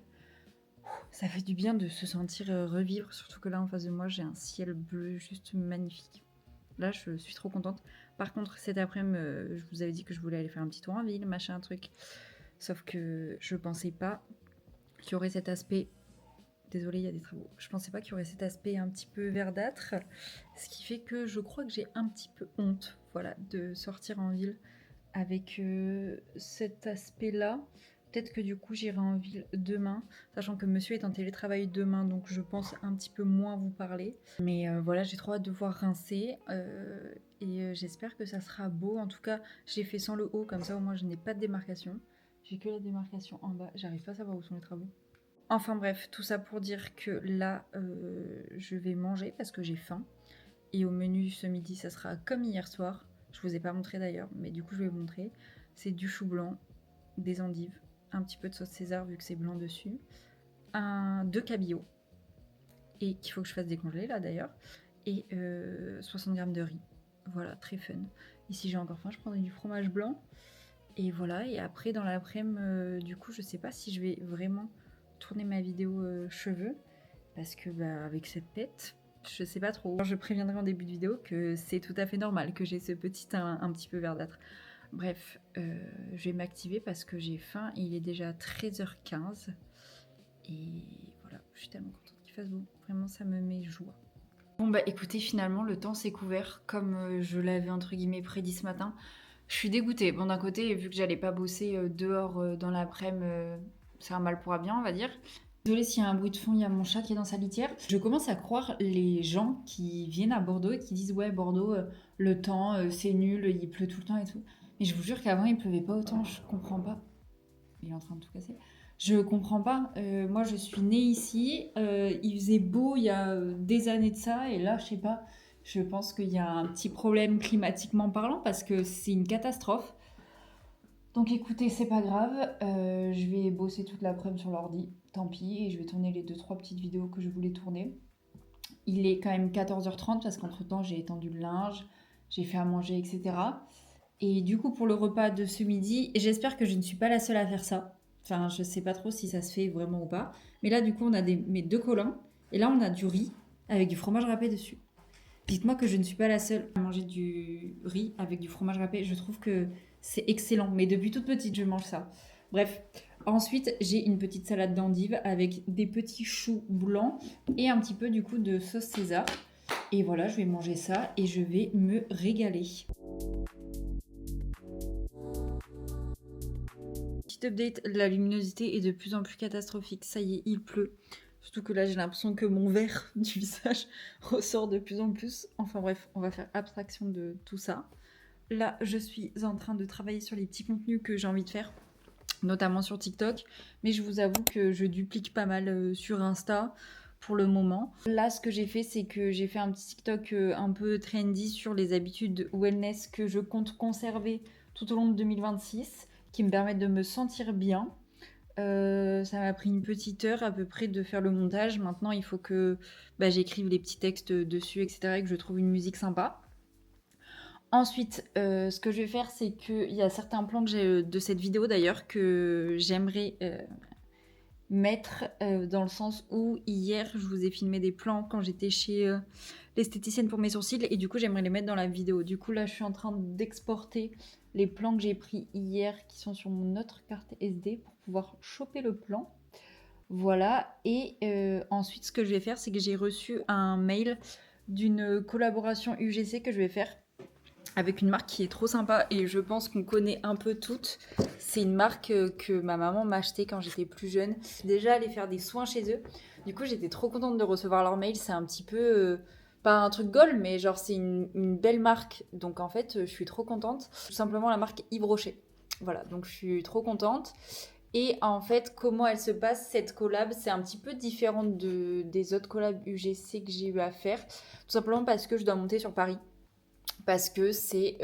Ça fait du bien de se sentir revivre, surtout que là en face de moi j'ai un ciel bleu juste magnifique. Là je suis trop contente. Par contre cet après-midi je vous avais dit que je voulais aller faire un petit tour en ville, machin truc. Sauf que je pensais pas qu'il y aurait cet aspect... Désolée, il y a des travaux. Je pensais pas qu'il y aurait cet aspect un petit peu verdâtre. Ce qui fait que je crois que j'ai un petit peu honte, voilà, de sortir en ville avec cet aspect-là. Peut-être que du coup j'irai en ville demain, sachant que monsieur est en télétravail demain, donc je pense un petit peu moins vous parler. Mais voilà, j'ai trop hâte de voir rincer et j'espère que ça sera beau. En tout cas, j'ai fait sans le haut, comme ça au moins je n'ai pas de démarcation. J'ai que la démarcation en bas, j'arrive pas à savoir où sont les travaux. Enfin bref, tout ça pour dire que là, je vais manger parce que j'ai faim. Et au menu ce midi, ça sera comme hier soir. Je vous ai pas montré d'ailleurs, mais du coup je vais vous montrer. C'est du chou blanc, des endives, un petit peu de sauce César vu que c'est blanc dessus, deux cabillaud, et qu'il faut que je fasse décongeler là d'ailleurs, et 60 grammes de riz. Voilà, très fun. Ici j'ai encore faim, je prendrai du fromage blanc. Et voilà, et après dans l'après-midi, du coup je sais pas si je vais vraiment tourner ma vidéo cheveux, parce que avec cette tête, je sais pas trop. Je préviendrai en début de vidéo que c'est tout à fait normal que j'ai ce petit teint un petit peu verdâtre. Bref, je vais m'activer parce que j'ai faim. Il est déjà 13h15 et voilà, je suis tellement contente qu'il fasse beau. Vraiment, ça me met joie. Bon bah écoutez, finalement le temps s'est couvert comme je l'avais entre guillemets prédit ce matin. Je suis dégoûtée. Bon, d'un côté, vu que j'allais pas bosser dehors dans l'après-midi, c'est un mal pour un bien, on va dire. Désolée s'il y a un bruit de fond, il y a mon chat qui est dans sa litière. Je commence à croire les gens qui viennent à Bordeaux et qui disent ouais, Bordeaux, le temps, c'est nul, il pleut tout le temps et tout. Mais je vous jure qu'avant, il pleuvait pas autant, je comprends pas. Il est en train de tout casser. Je comprends pas. Moi, je suis née ici. Il faisait beau il y a des années de ça. Et là, je sais pas. Je pense qu'il y a un petit problème climatiquement parlant parce que c'est une catastrophe. Donc écoutez, c'est pas grave. Je vais bosser toute l'après-midi sur l'ordi. Tant pis. Et je vais tourner les 2-3 petites vidéos que je voulais tourner. Il est quand même 14h30 parce qu'entre-temps, j'ai étendu le linge. J'ai fait à manger, etc. Et du coup, pour le repas de ce midi, j'espère que je ne suis pas la seule à faire ça. Enfin, je sais pas trop si ça se fait vraiment ou pas. Mais là, du coup, on a mes 2 collants. Et là, on a du riz avec du fromage râpé dessus. Dites-moi que je ne suis pas la seule à manger du riz avec du fromage râpé. Je trouve que c'est excellent. Mais depuis toute petite, je mange ça. Bref. Ensuite, j'ai une petite salade d'endives avec des petits choux blancs et un petit peu du coup de sauce César. Et voilà, je vais manger ça et je vais me régaler. Petit update, la luminosité est de plus en plus catastrophique. Ça y est, il pleut. Surtout que là, j'ai l'impression que mon verre du visage ressort de plus en plus. Enfin bref, on va faire abstraction de tout ça. Là, je suis en train de travailler sur les petits contenus que j'ai envie de faire, notamment sur TikTok. Mais je vous avoue que je duplique pas mal sur Insta pour le moment. Là, ce que j'ai fait, c'est que j'ai fait un petit TikTok un peu trendy sur les habitudes wellness que je compte conserver tout au long de 2026, qui me permettent de me sentir bien. Ça m'a pris une petite heure à peu près de faire le montage. Maintenant, il faut que j'écrive les petits textes dessus, etc. et que je trouve une musique sympa. Ensuite, ce que je vais faire, c'est qu'il y a certains plans que j'ai de cette vidéo d'ailleurs que j'aimerais mettre dans le sens où hier, je vous ai filmé des plans quand j'étais chez l'esthéticienne pour mes sourcils et du coup, j'aimerais les mettre dans la vidéo. Du coup, là, je suis en train d'exporter les plans que j'ai pris hier qui sont sur mon autre carte SD pour pouvoir choper le plan. Voilà. Et ensuite, ce que je vais faire, c'est que j'ai reçu un mail d'une collaboration UGC que je vais faire avec une marque qui est trop sympa et je pense qu'on connaît un peu toutes. C'est une marque que ma maman m'a acheté quand j'étais plus jeune. Déjà allée faire des soins chez eux. Du coup, j'étais trop contente de recevoir leur mail. C'est un petit peu pas un truc gold, mais genre c'est une belle marque. Donc en fait, je suis trop contente. Tout simplement la marque Yves Rocher. Voilà, donc je suis trop contente. Et en fait, comment elle se passe cette collab, c'est un petit peu différent des autres collabs UGC que j'ai eu à faire. Tout simplement parce que je dois monter sur Paris. Parce que c'est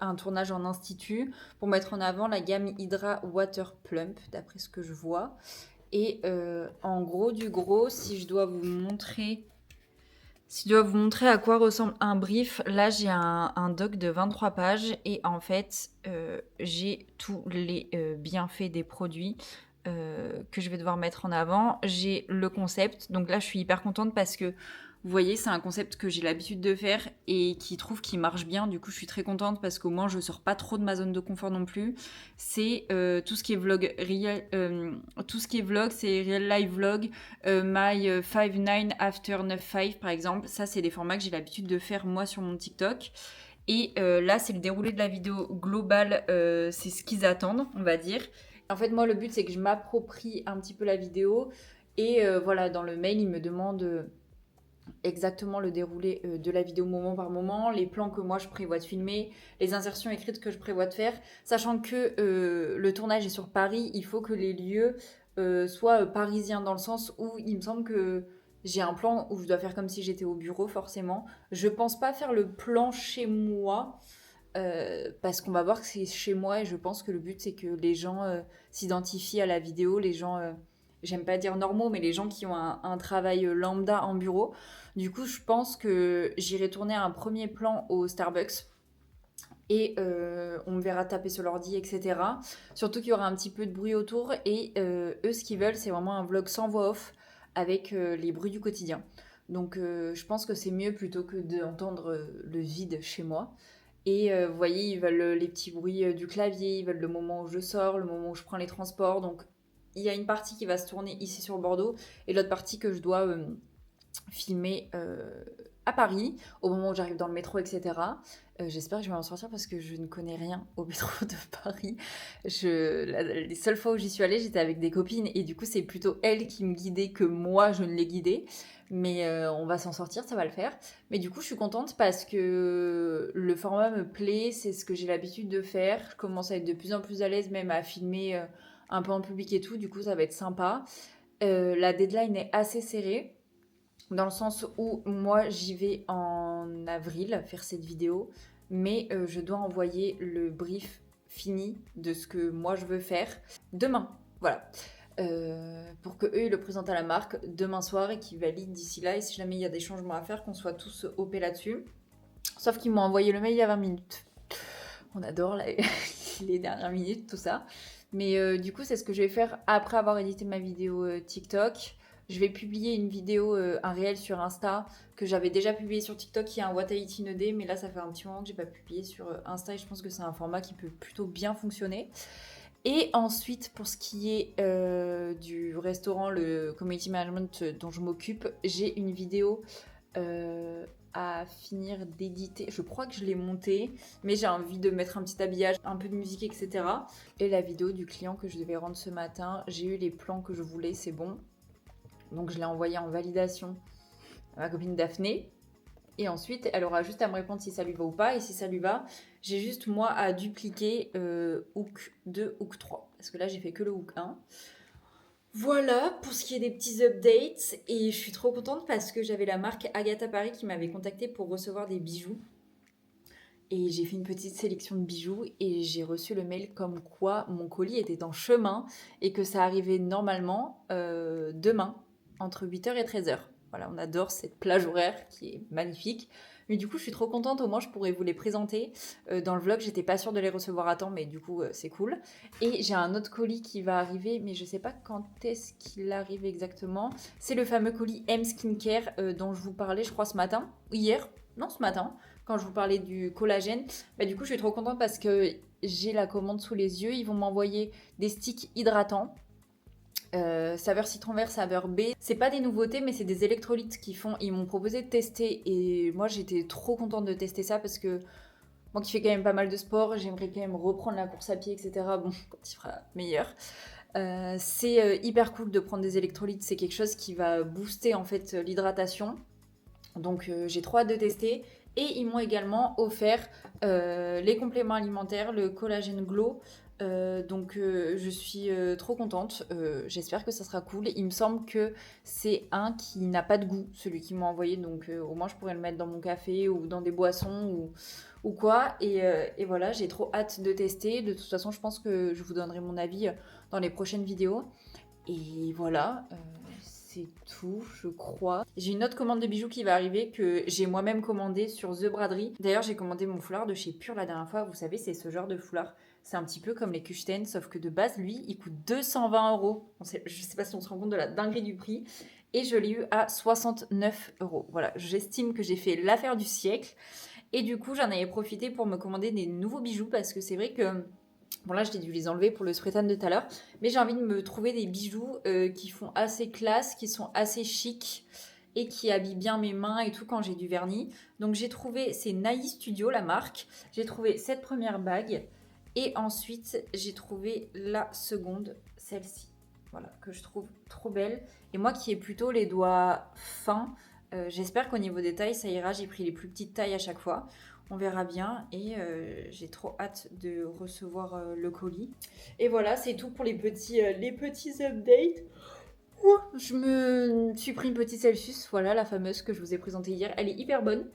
un tournage en institut pour mettre en avant la gamme Hydra Water Plump, d'après ce que je vois. Et en gros, du gros, si je dois vous montrer à quoi ressemble un brief, là j'ai un doc de 23 pages et en fait j'ai tous les bienfaits des produits que je vais devoir mettre en avant. J'ai le concept, donc là je suis hyper contente parce que vous voyez, c'est un concept que j'ai l'habitude de faire et qui trouve qu'il marche bien. Du coup, je suis très contente parce qu'au moins, je sors pas trop de ma zone de confort non plus. C'est tout ce qui est vlog, tout ce qui est vlog, c'est real life vlog, my 5-9 after 9-5 par exemple. Ça, c'est des formats que j'ai l'habitude de faire moi sur mon TikTok. Et là, c'est le déroulé de la vidéo globale. C'est ce qu'ils attendent, on va dire. En fait, moi, le but, c'est que je m'approprie un petit peu la vidéo. Et voilà, dans le mail, ils me demandent exactement le déroulé de la vidéo moment par moment, les plans que moi je prévois de filmer, les insertions écrites que je prévois de faire, sachant que le tournage est sur Paris, il faut que les lieux soient parisiens dans le sens où il me semble que j'ai un plan où je dois faire comme si j'étais au bureau forcément. Je pense pas faire le plan chez moi parce qu'on va voir que c'est chez moi et je pense que le but c'est que les gens s'identifient à la vidéo, les gens j'aime pas dire normaux, mais les gens qui ont un travail lambda en bureau. Du coup, je pense que j'irai tourner un premier plan au Starbucks et on me verra taper sur l'ordi, etc. Surtout qu'il y aura un petit peu de bruit autour et eux, ce qu'ils veulent, c'est vraiment un vlog sans voix off avec les bruits du quotidien. Donc, je pense que c'est mieux plutôt que d'entendre le vide chez moi. Et vous voyez, ils veulent les petits bruits du clavier, ils veulent le moment où je sors, le moment où je prends les transports. Donc il y a une partie qui va se tourner ici sur Bordeaux et l'autre partie que je dois filmer à Paris au moment où j'arrive dans le métro, etc. J'espère que je vais m'en sortir parce que je ne connais rien au métro de Paris. Les seules fois où j'y suis allée, j'étais avec des copines et du coup, c'est plutôt elles qui me guidaient que moi, je ne les guidais. Mais on va s'en sortir, ça va le faire. Mais du coup, je suis contente parce que le format me plaît, c'est ce que j'ai l'habitude de faire. Je commence à être de plus en plus à l'aise, même à filmer un peu en public et tout. Du coup, ça va être sympa. La deadline est assez serrée dans le sens où moi j'y vais en avril faire cette vidéo, mais je dois envoyer le brief fini de ce que moi je veux faire demain. Voilà. Pour que eux ils le présentent à la marque demain soir et qu'ils valident d'ici là. Et si jamais il y a des changements à faire, qu'on soit tous OP là-dessus. Sauf qu'ils m'ont envoyé le mail il y a 20 minutes. On adore les dernières minutes, tout ça. Mais du coup, c'est ce que je vais faire après avoir édité ma vidéo TikTok. Je vais publier une vidéo, un réel sur Insta que j'avais déjà publié sur TikTok qui est un What I Eat in a Day, mais là ça fait un petit moment que j'ai pas publié sur Insta et je pense que c'est un format qui peut plutôt bien fonctionner. Et ensuite, pour ce qui est du restaurant, le community management dont je m'occupe, j'ai une vidéo à finir d'éditer. Je crois que je l'ai montée, mais j'ai envie de mettre un petit habillage, un peu de musique, etc. Et la vidéo du client que je devais rendre ce matin, j'ai eu les plans que je voulais, c'est bon. Donc je l'ai envoyé en validation à ma copine Daphné. Et ensuite, elle aura juste à me répondre si ça lui va ou pas. Et si ça lui va, j'ai juste moi à dupliquer hook 2, hook 3. Parce que là, j'ai fait que le hook 1. Voilà pour ce qui est des petits updates. Et je suis trop contente parce que j'avais la marque Agatha Paris qui m'avait contactée pour recevoir des bijoux. Et j'ai fait une petite sélection de bijoux et j'ai reçu le mail comme quoi mon colis était en chemin et que ça arrivait normalement demain entre 8h et 13h. Voilà, on adore cette plage horaire qui est magnifique. Mais du coup, je suis trop contente. Au moins, je pourrais vous les présenter. Dans le vlog, j'étais pas sûre de les recevoir à temps, mais du coup, c'est cool. Et j'ai un autre colis qui va arriver, mais je sais pas quand est-ce qu'il arrive exactement. C'est le fameux colis M Skincare dont je vous parlais, je crois, ce matin. Hier. Non, ce matin quand je vous parlais du collagène. Bah, du coup, je suis trop contente parce que j'ai la commande sous les yeux. Ils vont m'envoyer des sticks hydratants. Saveur citron vert, saveur B. C'est pas des nouveautés, mais c'est des électrolytes qui font. Ils m'ont proposé de tester et moi j'étais trop contente de tester ça parce que moi qui fais quand même pas mal de sport, j'aimerais quand même reprendre la course à pied, etc. Bon, quand il fera meilleur. C'est hyper cool de prendre des électrolytes. C'est quelque chose qui va booster en fait l'hydratation. Donc j'ai trop hâte de tester. Et ils m'ont également offert les compléments alimentaires, le collagène Glow. Donc je suis trop contente. J'espère que ça sera cool. Il me semble que c'est un qui n'a pas de goût, celui qu'ils m'ont envoyé. Donc au moins je pourrais le mettre dans mon café ou dans des boissons ou quoi. Et voilà, j'ai trop hâte de tester. De toute façon, je pense que je vous donnerai mon avis dans les prochaines vidéos. Et voilà, c'est tout, je crois. J'ai une autre commande de bijoux qui va arriver que j'ai moi-même commandé sur The Braderie. D'ailleurs, j'ai commandé mon foulard de chez Pure la dernière fois. Vous savez, c'est ce genre de foulard. C'est un petit peu comme les Kuchten, sauf que de base, lui, il coûte 220 euros. Je sais pas si on se rend compte de la dinguerie du prix. Et je l'ai eu à 69 euros. Voilà, j'estime que j'ai fait l'affaire du siècle. Et du coup, j'en avais profité pour me commander des nouveaux bijoux parce que c'est vrai que bon là, j'ai dû les enlever pour le spray-tan de tout à l'heure. Mais j'ai envie de me trouver des bijoux qui font assez classe, qui sont assez chics et qui habillent bien mes mains et tout quand j'ai du vernis. Donc j'ai trouvé, c'est Nai Studio la marque. J'ai trouvé cette première bague. Et ensuite, j'ai trouvé la seconde, celle-ci. Voilà, que je trouve trop belle. Et moi qui ai plutôt les doigts fins, j'espère qu'au niveau des tailles, ça ira. J'ai pris les plus petites tailles à chaque fois. On verra bien et j'ai trop hâte de recevoir le colis. Et voilà, c'est tout pour les petits updates. Ouh, je me suis pris une petite Celsius, voilà la fameuse que je vous ai présentée hier. Elle est hyper bonne.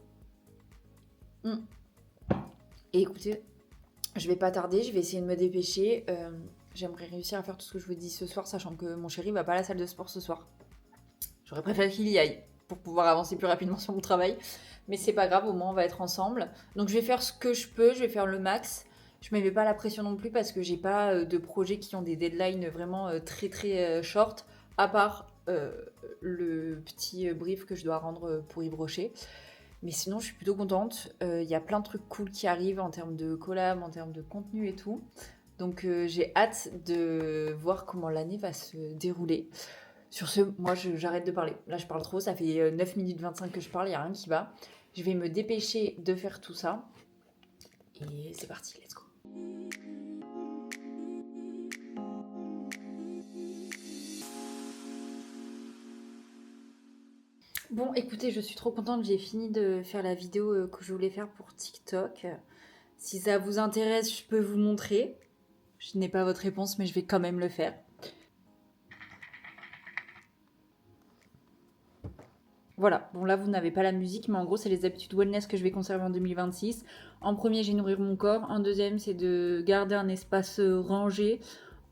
Et écoutez, je vais pas tarder, je vais essayer de me dépêcher. J'aimerais réussir à faire tout ce que je vous dis ce soir, sachant que mon chéri va pas à la salle de sport ce soir. J'aurais préféré qu'il y aille pour pouvoir avancer plus rapidement sur mon travail. Mais c'est pas grave, au moins on va être ensemble. Donc je vais faire ce que je peux, je vais faire le max. Je me mets pas la pression non plus parce que j'ai pas de projets qui ont des deadlines vraiment très très short, à part le petit brief que je dois rendre pour Yves Rocher. Mais sinon, je suis plutôt contente. Il y a plein de trucs cool qui arrivent en termes de collab, en termes de contenu et tout. Donc j'ai hâte de voir comment l'année va se dérouler. Sur ce, moi j'arrête de parler. Là je parle trop, ça fait 9 minutes 25 que je parle, il n'y a rien qui va. Je vais me dépêcher de faire tout ça. Et c'est parti, let's go. Bon, écoutez, je suis trop contente, j'ai fini de faire la vidéo que je voulais faire pour TikTok. Si ça vous intéresse, je peux vous montrer. Je n'ai pas votre réponse, mais je vais quand même le faire. Voilà, bon là vous n'avez pas la musique, mais en gros c'est les habitudes wellness que je vais conserver en 2026. En premier, j'ai nourrir mon corps. En deuxième, c'est de garder un espace rangé.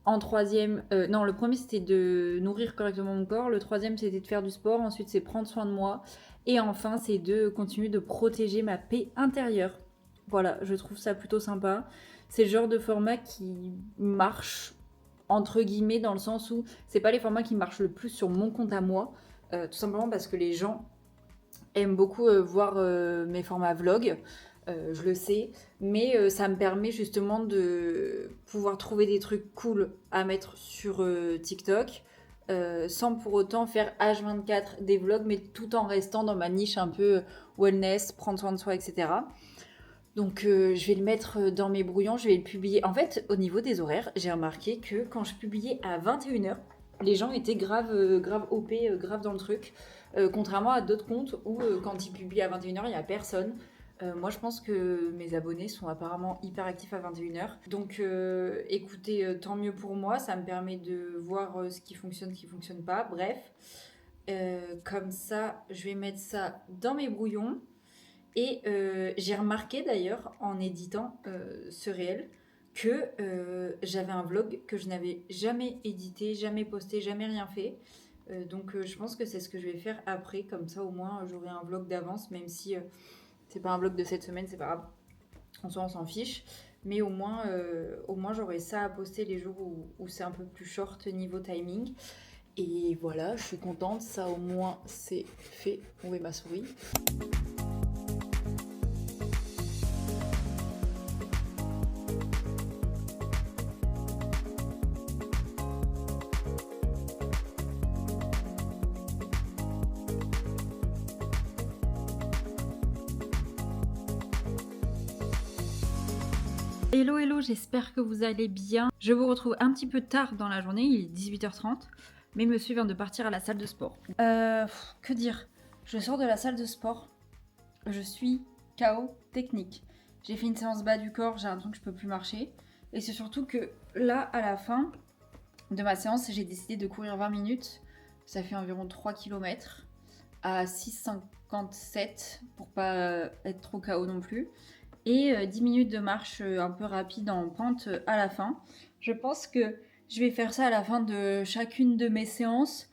En troisième, non, le premier c'était de nourrir correctement mon corps. Le troisième, c'était de faire du sport. Ensuite, c'est prendre soin de moi. Et enfin, c'est de continuer de protéger ma paix intérieure. Voilà, je trouve ça plutôt sympa. C'est le genre de format qui marche, entre guillemets, dans le sens où c'est pas les formats qui marchent le plus sur mon compte à moi. Tout simplement parce que les gens aiment beaucoup voir mes formats vlog. Je le sais, mais ça me permet justement de pouvoir trouver des trucs cool à mettre sur TikTok sans pour autant faire H24 des vlogs, mais tout en restant dans ma niche un peu wellness, prendre soin de soi, etc. Donc je vais le mettre dans mes brouillons, je vais le publier. En fait, au niveau des horaires, j'ai remarqué que quand je publiais à 21h, les gens étaient grave OP, grave dans le truc. Contrairement à d'autres comptes où quand ils publient à 21h, il n'y a personne. Moi, je pense que mes abonnés sont apparemment hyper actifs à 21h. Donc, écoutez, tant mieux pour moi. Ça me permet de voir ce qui fonctionne pas. Bref, comme ça, je vais mettre ça dans mes brouillons. Et j'ai remarqué d'ailleurs, en éditant ce réel, que j'avais un vlog que je n'avais jamais édité, jamais posté, jamais rien fait. Donc je pense que c'est ce que je vais faire après. Comme ça, au moins, j'aurai un vlog d'avance, même si c'est pas un vlog de cette semaine, c'est pas grave. En soi, on s'en fiche. Mais au moins j'aurai ça à poster les jours où c'est un peu plus short niveau timing. Et voilà, je suis contente. Ça, au moins, c'est fait. Où est ma souris ? Hello, hello, j'espère que vous allez bien. Je vous retrouve un petit peu tard dans la journée, il est 18h30, mais monsieur vient de partir à la salle de sport. Que dire ? Je sors de la salle de sport, je suis KO technique. J'ai fait une séance bas du corps, j'ai l'impression que je peux plus marcher. Et c'est surtout que là, à la fin de ma séance, j'ai décidé de courir 20 minutes. Ça fait environ 3 km à 6,57 pour pas être trop KO non plus. Et 10 minutes de marche un peu rapide en pente à la fin. Je pense que je vais faire ça à la fin de chacune de mes séances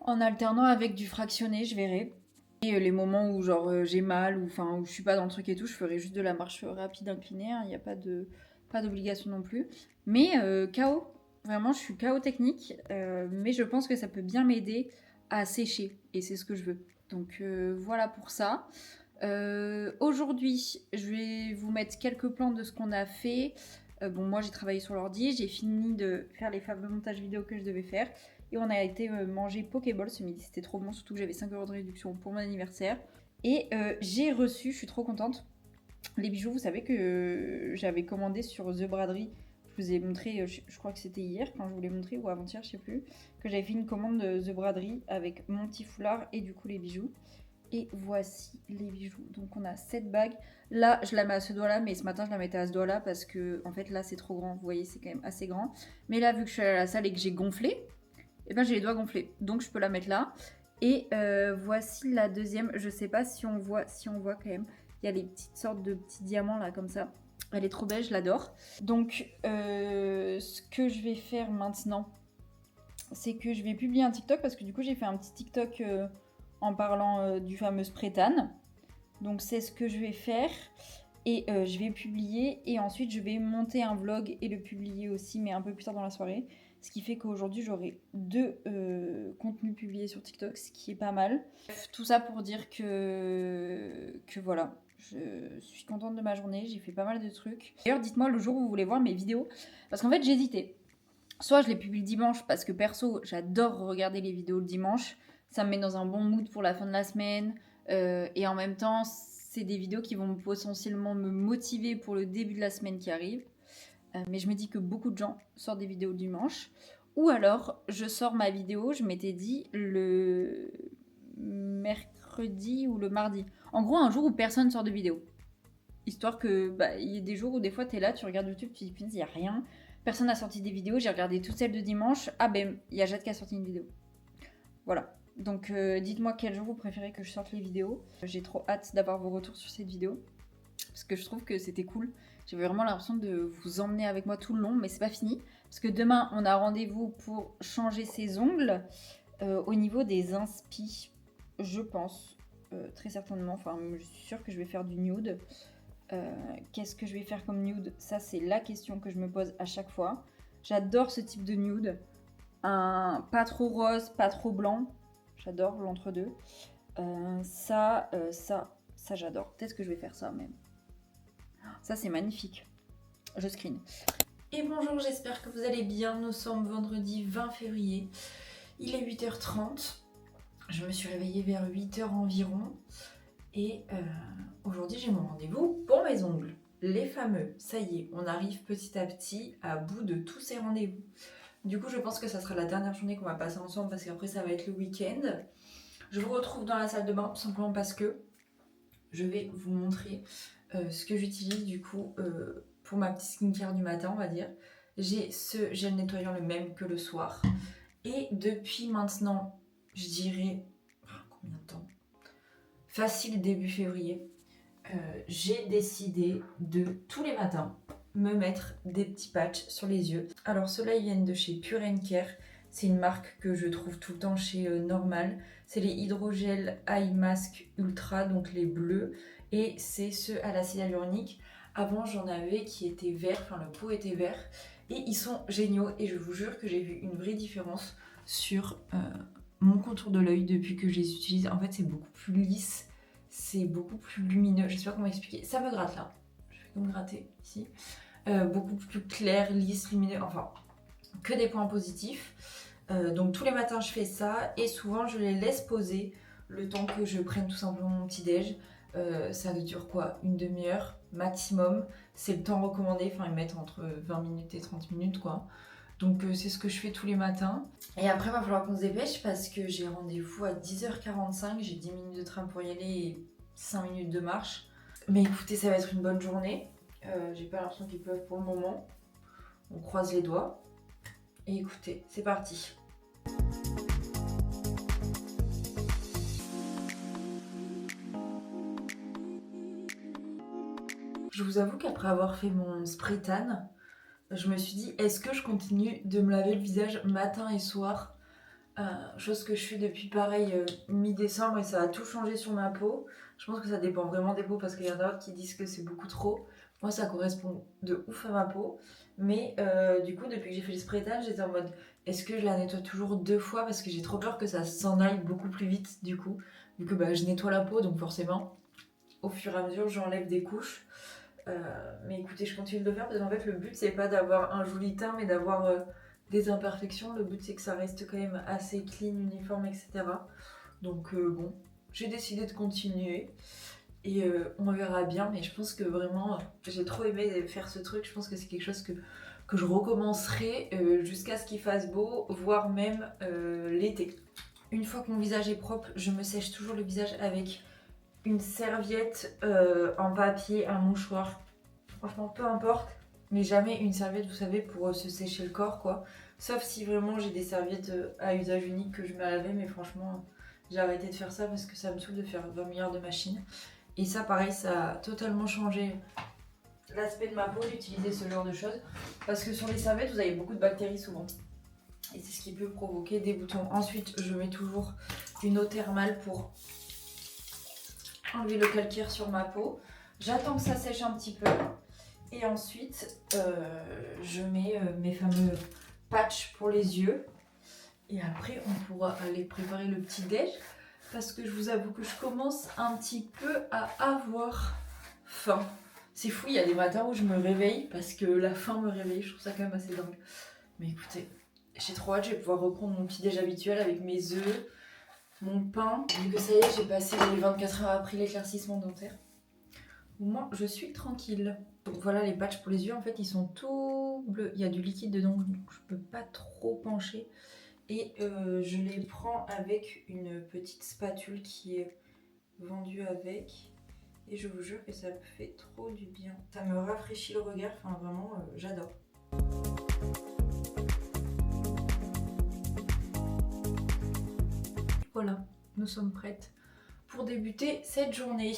en alternant avec du fractionné, je verrai. Et les moments où genre j'ai mal ou où je suis pas dans le truc et tout, je ferai juste de la marche rapide inclinée, il n'y a pas d'obligation non plus. Mais KO, vraiment je suis KO technique, mais je pense que ça peut bien m'aider à sécher et c'est ce que je veux. Donc voilà pour ça. Aujourd'hui, je vais vous mettre quelques plans de ce qu'on a fait. Bon, moi j'ai travaillé sur l'ordi, j'ai fini de faire les fameux montages vidéo que je devais faire. Et on a été manger Pokéball ce midi, c'était trop bon, surtout que j'avais 5 € de réduction pour mon anniversaire. Et j'ai reçu, je suis trop contente, les bijoux. Vous savez que j'avais commandé sur The Braderie. Je vous ai montré, je crois que c'était hier quand je vous l'ai montré, ou avant-hier, je sais plus, que j'avais fait une commande de The Braderie avec mon petit foulard et du coup les bijoux. Et voici les bijoux. Donc on a cette bague. Là, je la mets à ce doigt-là, mais ce matin, je la mettais à ce doigt-là parce que, en fait, là, c'est trop grand. Vous voyez, c'est quand même assez grand. Mais là, vu que je suis allée à la salle et que j'ai gonflé, eh ben, j'ai les doigts gonflés. Donc, je peux la mettre là. Et voici la deuxième. Je sais pas si on voit quand même. Il y a les petites sortes de petits diamants là, comme ça. Elle est trop belle, je l'adore. Donc, ce que je vais faire maintenant, c'est que je vais publier un TikTok parce que du coup, j'ai fait un petit TikTok en parlant du fameux spray tan. Donc c'est ce que je vais faire. Et je vais publier et ensuite je vais monter un vlog et le publier aussi, mais un peu plus tard dans la soirée. Ce qui fait qu'aujourd'hui j'aurai 2 contenus publiés sur TikTok, ce qui est pas mal. Bref, tout ça pour dire que voilà, je suis contente de ma journée, j'ai fait pas mal de trucs. D'ailleurs, dites-moi le jour où vous voulez voir mes vidéos, parce qu'en fait j'hésitais. Soit je les publie le dimanche parce que perso j'adore regarder les vidéos le dimanche, ça me met dans un bon mood pour la fin de la semaine, et en même temps c'est des vidéos qui vont potentiellement me motiver pour le début de la semaine qui arrive. Mais je me dis que beaucoup de gens sortent des vidéos le dimanche. Ou alors je sors ma vidéo, je m'étais dit le mercredi ou le mardi. En gros un jour où personne sort de vidéo. Histoire que il y ait des jours où des fois t'es là, tu regardes YouTube, tu te dis il n'y a rien. Personne n'a sorti des vidéos, j'ai regardé toutes celles de dimanche. Ah ben, il y a Jade qui a sorti une vidéo. Voilà. Donc dites-moi quel jour vous préférez que je sorte les vidéos. J'ai trop hâte d'avoir vos retours sur cette vidéo. Parce que je trouve que c'était cool. J'avais vraiment l'impression de vous emmener avec moi tout le long, mais c'est pas fini. Parce que demain, on a rendez-vous pour changer ses ongles au niveau des inspi, je pense. Très certainement. Enfin, je suis sûre que je vais faire du nude. Qu'est-ce que je vais faire comme nude? Ça, c'est la question que je me pose à chaque fois. J'adore ce type de nude. Pas trop rose, pas trop blanc. J'adore l'entre-deux. Ça, j'adore. Peut-être que je vais faire ça même. Ça, c'est magnifique. Je screen. Et bonjour, j'espère que vous allez bien. Nous sommes vendredi 20 février. Il est 8h30. Je me suis réveillée vers 8h environ. Et aujourd'hui, j'ai mon rendez-vous pour mes ongles. Les fameux. Ça y est, on arrive petit à petit à bout de tous ces rendez-vous. Du coup, je pense que ça sera la dernière journée qu'on va passer ensemble parce qu'après, ça va être le week-end. Je vous retrouve dans la salle de bain tout simplement parce que je vais vous montrer ce que j'utilise du coup pour ma petite skincare du matin, on va dire. J'ai ce gel nettoyant le même que le soir. Et depuis maintenant, je dirais, combien de temps? Facile début février, j'ai décidé de tous les matins me mettre des petits patchs sur les yeux. Alors ceux-là ils viennent de chez Pure & Care. C'est une marque que je trouve tout le temps chez Normal. C'est les Hydrogel Eye Mask Ultra, donc les bleus. Et c'est ceux à l'acide hyaluronique. Avant j'en avais qui étaient verts, enfin le pot était vert. Et ils sont géniaux et je vous jure que j'ai vu une vraie différence sur mon contour de l'œil depuis que je les utilise. En fait c'est beaucoup plus lisse, c'est beaucoup plus lumineux. Je sais pas comment expliquer. Ça me gratte là. Je vais me gratter ici. Beaucoup plus clair, lisse, lumineux, enfin que des points positifs. Donc tous les matins je fais ça et souvent je les laisse poser le temps que je prenne tout simplement mon petit déj. Ça dure quoi, une demi-heure maximum, c'est le temps recommandé, enfin ils mettent entre 20 minutes et 30 minutes quoi. Donc c'est ce que je fais tous les matins. Et après il va falloir qu'on se dépêche parce que j'ai rendez-vous à 10h45, j'ai 10 minutes de train pour y aller et 5 minutes de marche. Mais écoutez, ça va être une bonne journée. J'ai pas l'impression qu'il pleuve pour le moment. On croise les doigts. Et écoutez, c'est parti. Je vous avoue qu'après avoir fait mon spray tan, je me suis dit, est-ce que je continue de me laver le visage matin et soir? Chose que je fais depuis pareil mi-décembre et ça a tout changé sur ma peau. Je pense que ça dépend vraiment des peaux parce qu'il y en a d'autres qui disent que c'est beaucoup trop. Moi ça correspond de ouf à ma peau. Mais du coup depuis que j'ai fait le spray tan, j'étais en mode est-ce que je la nettoie toujours 2 fois parce que j'ai trop peur que ça s'en aille beaucoup plus vite du coup. Vu que je nettoie la peau donc forcément au fur et à mesure j'enlève des couches. Mais écoutez, je continue de le faire parce qu'en fait le but c'est pas d'avoir un joli teint mais d'avoir des imperfections. Le but c'est que ça reste quand même assez clean, uniforme, etc. Donc bon, j'ai décidé de continuer et on verra bien. Mais je pense que vraiment j'ai trop aimé faire ce truc. Je pense que c'est quelque chose que je recommencerai jusqu'à ce qu'il fasse beau, voire même l'été. Une fois que mon visage est propre, je me sèche toujours le visage avec une serviette en papier, un mouchoir. Franchement, peu importe. Mais jamais une serviette, vous savez, pour se sécher le corps, quoi. Sauf si vraiment j'ai des serviettes à usage unique que je mets à laver. Mais franchement, j'ai arrêté de faire ça parce que ça me saoule de faire 20 milliards de machines. Et ça, pareil, ça a totalement changé l'aspect de ma peau d'utiliser ce genre de choses. Parce que sur les serviettes, vous avez beaucoup de bactéries souvent. Et c'est ce qui peut provoquer des boutons. Ensuite, je mets toujours une eau thermale pour enlever le calcaire sur ma peau. J'attends que ça sèche un petit peu. Et ensuite, je mets mes fameux patchs pour les yeux. Et après, on pourra aller préparer le petit déj. Parce que je vous avoue que je commence un petit peu à avoir faim. C'est fou, il y a des matins où je me réveille parce que la faim me réveille. Je trouve ça quand même assez dingue. Mais écoutez, j'ai trop hâte, je vais pouvoir reprendre mon petit déj habituel avec mes œufs, mon pain. Vu que ça y est, j'ai passé les 24 heures après l'éclaircissement dentaire. Au moins, je suis tranquille. Donc voilà, les patchs pour les yeux, en fait, ils sont tout bleus. Il y a du liquide dedans, donc je peux pas trop pencher. Et je les prends avec une petite spatule qui est vendue avec. Et je vous jure que ça me fait trop du bien. Ça me rafraîchit le regard, enfin vraiment, j'adore. Voilà, nous sommes prêtes pour débuter cette journée.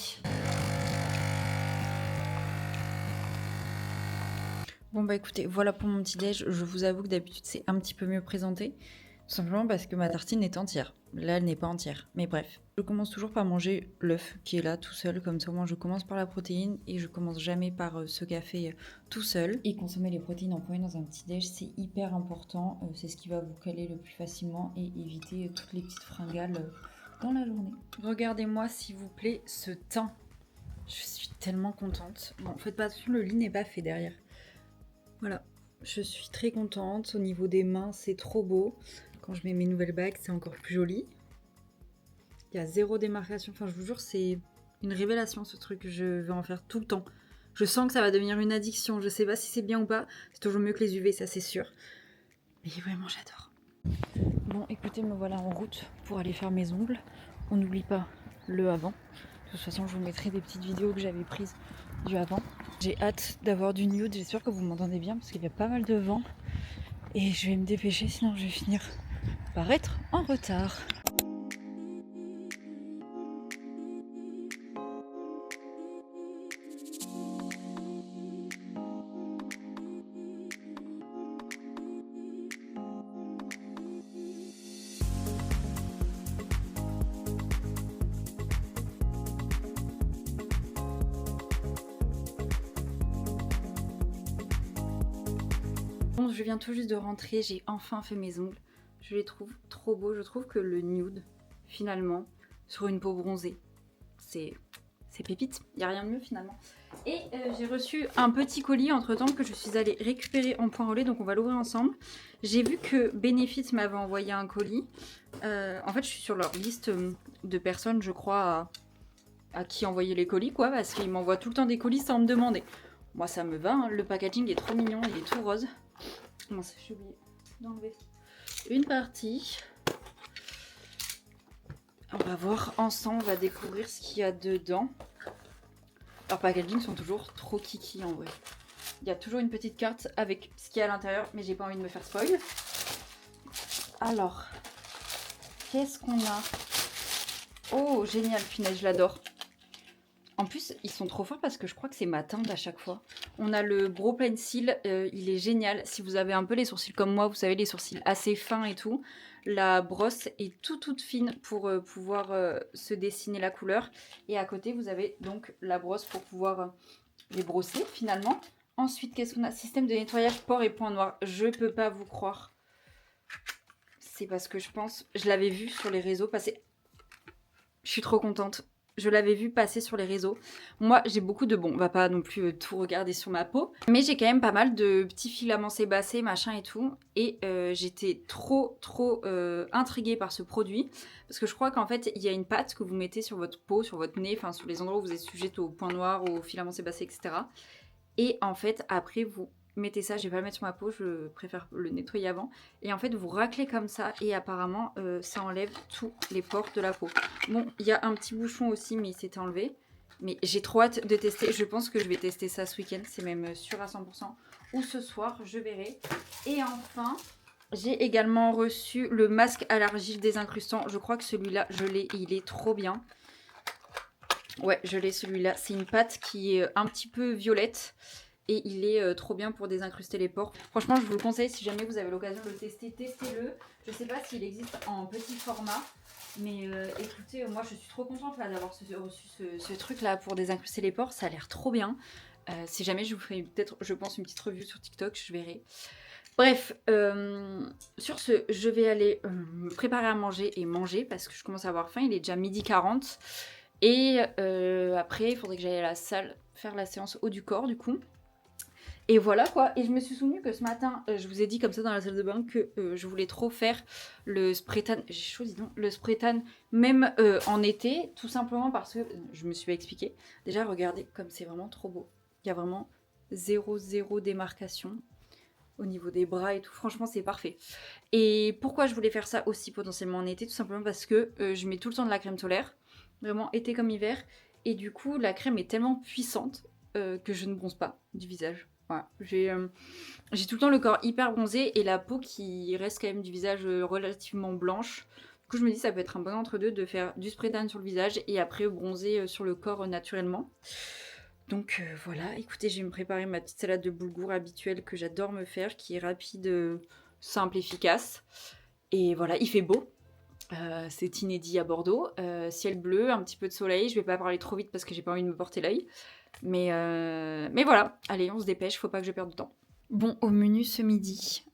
Bon bah écoutez, voilà pour mon petit déj. Je vous avoue que d'habitude c'est un petit peu mieux présenté. Tout simplement parce que ma tartine est entière. Là elle n'est pas entière. Mais bref. Je commence toujours par manger l'œuf qui est là tout seul. Comme ça au moins je commence par la protéine. Et je commence jamais par ce café tout seul. Et consommer les protéines en premier dans un petit déj, c'est hyper important. C'est ce qui va vous caler le plus facilement. Et éviter toutes les petites fringales dans la journée. Regardez-moi s'il vous plaît ce teint. Je suis tellement contente. Bon faites pas attention, le lit n'est pas fait derrière. Voilà, je suis très contente. Au niveau des mains, c'est trop beau. Quand je mets mes nouvelles bagues, c'est encore plus joli. Il y a zéro démarcation. Enfin, je vous jure, c'est une révélation ce truc. Je vais en faire tout le temps. Je sens que ça va devenir une addiction. Je sais pas si c'est bien ou pas. C'est toujours mieux que les UV, ça c'est sûr. Mais vraiment, j'adore. Bon, écoutez, me voilà en route pour aller faire mes ongles. On n'oublie pas le avant. De toute façon, je vous mettrai des petites vidéos que j'avais prises du avant. J'ai hâte d'avoir du nude, j'espère que vous m'entendez bien parce qu'il y a pas mal de vent. Et je vais me dépêcher, sinon je vais finir par être en retard. Bon, je viens tout juste de rentrer, j'ai enfin fait mes ongles. Je les trouve trop beaux. Je trouve que le nude, finalement, sur une peau bronzée, c'est pépite. Il n'y a rien de mieux finalement. Et j'ai reçu un petit colis entre temps que je suis allée récupérer en point relais, donc on va l'ouvrir ensemble. J'ai vu que Benefit m'avait envoyé un colis. En fait, je suis sur leur liste de personnes, je crois, à qui envoyer les colis, quoi, parce qu'ils m'envoient tout le temps des colis sans me demander. Moi, ça me va, hein. Le packaging est trop mignon, il est tout rose. Comment ça, j'ai oublié d'enlever une partie. On va voir ensemble, on va découvrir ce qu'il y a dedans. Leurs packaging sont toujours trop kiki en vrai. Il y a toujours une petite carte avec ce qu'il y a à l'intérieur, mais j'ai pas envie de me faire spoil. Alors, qu'est-ce qu'on a? Oh, génial, punaise, je l'adore. En plus, ils sont trop forts parce que je crois que c'est ma teinte à chaque fois. On a le Brow Pencil, il est génial. Si vous avez un peu les sourcils comme moi, vous savez, les sourcils assez fins et tout, la brosse est toute fine pour pouvoir se dessiner la couleur. Et à côté, vous avez donc la brosse pour pouvoir les brosser finalement. Ensuite, qu'est-ce qu'on a? Système de nettoyage pores et points noirs. Je peux pas vous croire. C'est parce que je pense... Je l'avais vu sur les réseaux passer... Je suis trop contente. Je l'avais vu passer sur les réseaux. Moi, j'ai beaucoup de... Bon, on va pas non plus tout regarder sur ma peau. Mais j'ai quand même pas mal de petits filaments sébacés, machin et tout. Et j'étais trop intriguée par ce produit. Parce que je crois qu'en fait, il y a une pâte que vous mettez sur votre peau, sur votre nez, enfin sur les endroits où vous êtes sujette aux points noirs, aux filaments sébacés, etc. Et en fait, après, vous mettez ça, je vais pas le mettre sur ma peau, je préfère le nettoyer avant. Et en fait, vous raclez comme ça et apparemment, ça enlève tous les pores de la peau. Bon, il y a un petit bouchon aussi, mais il s'est enlevé. Mais j'ai trop hâte de tester. Je pense que je vais tester ça ce week-end, c'est même sûr à 100%. Ou ce soir, je verrai. Et enfin, j'ai également reçu le masque allergie désincrustant. Je crois que celui-là, je l'ai, il est trop bien. Ouais, je l'ai celui-là. C'est une pâte qui est un petit peu violette. et il est trop bien pour désincruster les pores. Franchement, je vous le conseille si jamais vous avez l'occasion de le tester, testez-le. Je sais pas s'il existe en petit format, mais écoutez, moi je suis trop contente là d'avoir reçu ce truc là pour désincruster les pores, ça a l'air trop bien. Si jamais je vous ferai peut-être, je pense, une petite review sur TikTok, je verrai. Bref, sur ce, je vais aller me préparer à manger et manger parce que je commence à avoir faim, il est déjà 12h40. Et après, il faudrait que j'aille à la salle faire la séance haut du corps du coup. Et voilà quoi, et je me suis souvenu que ce matin, je vous ai dit comme ça dans la salle de bain que je voulais trop faire le spray tan, j'ai chaud dis donc, le spray tan même en été, tout simplement parce que, je me suis expliqué. Déjà regardez comme c'est vraiment trop beau, il y a vraiment zéro démarcation au niveau des bras et tout, franchement c'est parfait. Et pourquoi je voulais faire ça aussi potentiellement en été, tout simplement parce que je mets tout le temps de la crème solaire, vraiment été comme hiver, et du coup la crème est tellement puissante que je ne bronze pas du visage. Voilà. J'ai tout le temps le corps hyper bronzé et la peau qui reste quand même du visage relativement blanche. Du coup je me dis ça peut être un bon entre-deux de faire du spray tan sur le visage et après bronzer sur le corps naturellement. Donc voilà, écoutez, je vais me préparer ma petite salade de boulgour habituelle que j'adore me faire, qui est rapide, simple, efficace. Et voilà, il fait beau. C'est inédit à Bordeaux. Ciel bleu, un petit peu de soleil. Je vais pas parler trop vite parce que j'ai pas envie de me porter l'œil. Mais voilà, allez, on se dépêche, faut pas que je perde de temps. Bon, au menu ce midi,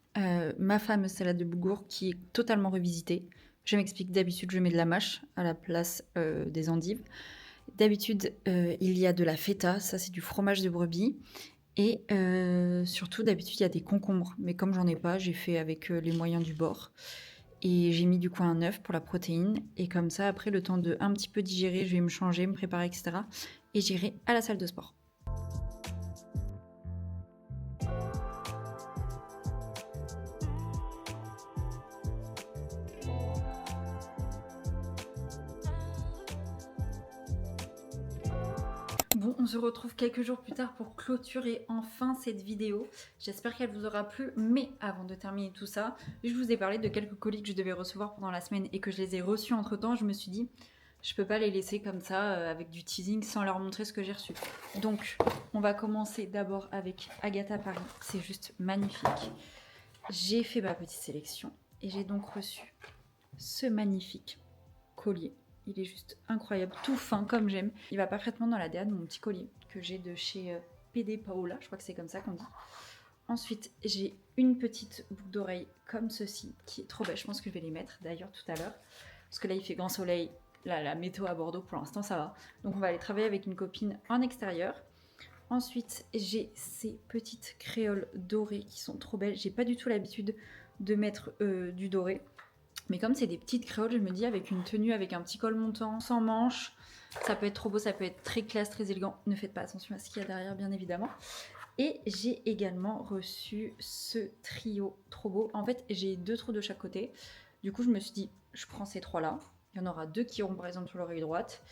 ma fameuse salade de boulgour qui est totalement revisitée. Je m'explique, d'habitude je mets de la mâche à la place des endives. D'habitude, il y a de la feta, ça c'est du fromage de brebis. Et surtout, d'habitude, il y a des concombres. Mais comme j'en ai pas, j'ai fait avec les moyens du bord. Et j'ai mis du coup un œuf pour la protéine. Et comme ça, après, le temps de un petit peu digérer, je vais me changer, me préparer, etc. Et j'irai à la salle de sport. Bon, on se retrouve quelques jours plus tard pour clôturer enfin cette vidéo. J'espère qu'elle vous aura plu, mais avant de terminer tout ça, je vous ai parlé de quelques colis que je devais recevoir pendant la semaine et que je les ai reçus entre temps. Je me suis dit, je peux pas les laisser comme ça avec du teasing sans leur montrer ce que j'ai reçu. Donc, on va commencer d'abord avec Agatha Paris. C'est juste magnifique. J'ai fait ma petite sélection et j'ai donc reçu ce magnifique collier. Il est juste incroyable, tout fin comme j'aime. Il va parfaitement dans la DA de mon petit collier que j'ai de chez PD Paola, je crois que c'est comme ça qu'on dit. Ensuite, j'ai une petite boucle d'oreille comme ceci, qui est trop belle. Je pense que je vais les mettre d'ailleurs tout à l'heure. Parce que là, il fait grand soleil. Là, la météo à Bordeaux, pour l'instant, ça va. Donc, on va aller travailler avec une copine en extérieur. Ensuite, j'ai ces petites créoles dorées qui sont trop belles. J'ai pas du tout l'habitude de mettre du doré. Mais comme c'est des petites créoles, je me dis avec une tenue avec un petit col montant, sans manches, ça peut être trop beau, ça peut être très classe, très élégant. Ne faites pas attention à ce qu'il y a derrière, bien évidemment. Et j'ai également reçu ce trio trop beau. En fait, j'ai 2 trous de chaque côté. Du coup, je me suis dit, je prends ces 3-là. Il y en aura 2 qui iront par exemple sur l'oreille droite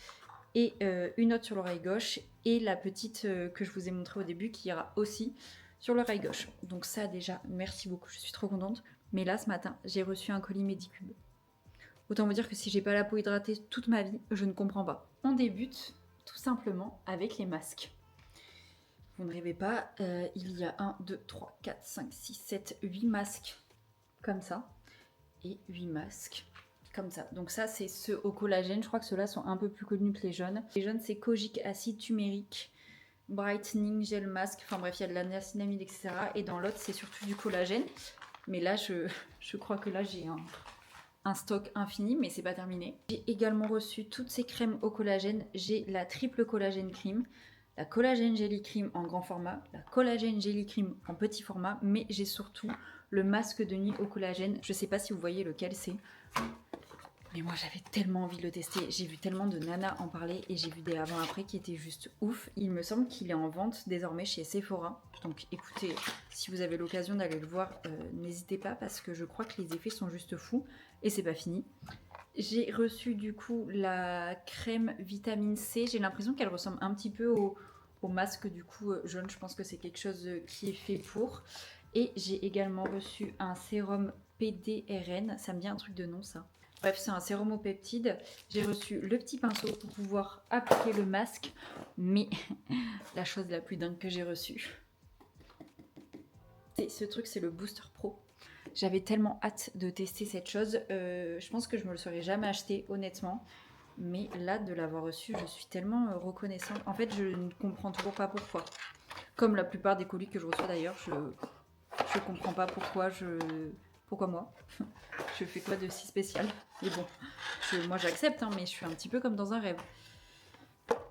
et une autre sur l'oreille gauche. Et la petite que je vous ai montrée au début qui ira aussi sur l'oreille gauche. Donc ça déjà, merci beaucoup, je suis trop contente. Mais là, ce matin, j'ai reçu un colis Medicube. Autant vous dire que si j'ai pas la peau hydratée toute ma vie, je ne comprends pas. On débute tout simplement avec les masques. Vous ne rêvez pas, il y a 1, 2, 3, 4, 5, 6, 7, 8 masques comme ça. Et 8 masques comme ça. Donc ça, c'est ceux au collagène. Je crois que ceux-là sont un peu plus connus que les jaunes. Les jaunes, c'est Kojic acide turmérique, brightening gel mask. Enfin bref, il y a de la niacinamide, etc. Et dans l'autre, c'est surtout du collagène. Mais là, je crois que là, j'ai un stock infini, mais c'est pas terminé. J'ai également reçu toutes ces crèmes au collagène. J'ai la triple collagène cream, la collagène jelly cream en grand format, la collagène jelly cream en petit format, mais j'ai surtout le masque de nuit au collagène. Je sais pas si vous voyez lequel c'est, mais moi j'avais tellement envie de le tester. J'ai vu tellement de nanas en parler et j'ai vu des avant-après qui étaient juste ouf. Il me semble qu'il est en vente désormais chez Sephora. Donc écoutez, si vous avez l'occasion d'aller le voir, n'hésitez pas parce que je crois que les effets sont juste fous et c'est pas fini. J'ai reçu du coup la crème vitamine C. J'ai l'impression qu'elle ressemble un petit peu au masque du coup jaune. Je pense que c'est quelque chose qui est fait pour. Et j'ai également reçu un sérum PDRN. Ça me dit un truc de nom ça. Bref, c'est un sérum aux peptides. J'ai reçu le petit pinceau pour pouvoir appliquer le masque. Mais la chose la plus dingue que j'ai reçue, Ce truc, c'est le Booster Pro. J'avais tellement hâte de tester cette chose. Je pense que je me le serais jamais acheté, honnêtement. Mais là, de l'avoir reçu, je suis tellement reconnaissante. En fait, je ne comprends toujours pas pourquoi. Comme la plupart des colis que je reçois d'ailleurs, je comprends pas pourquoi pourquoi moi. Je fais quoi de si spécial. Mais bon, moi j'accepte, hein, mais je suis un petit peu comme dans un rêve.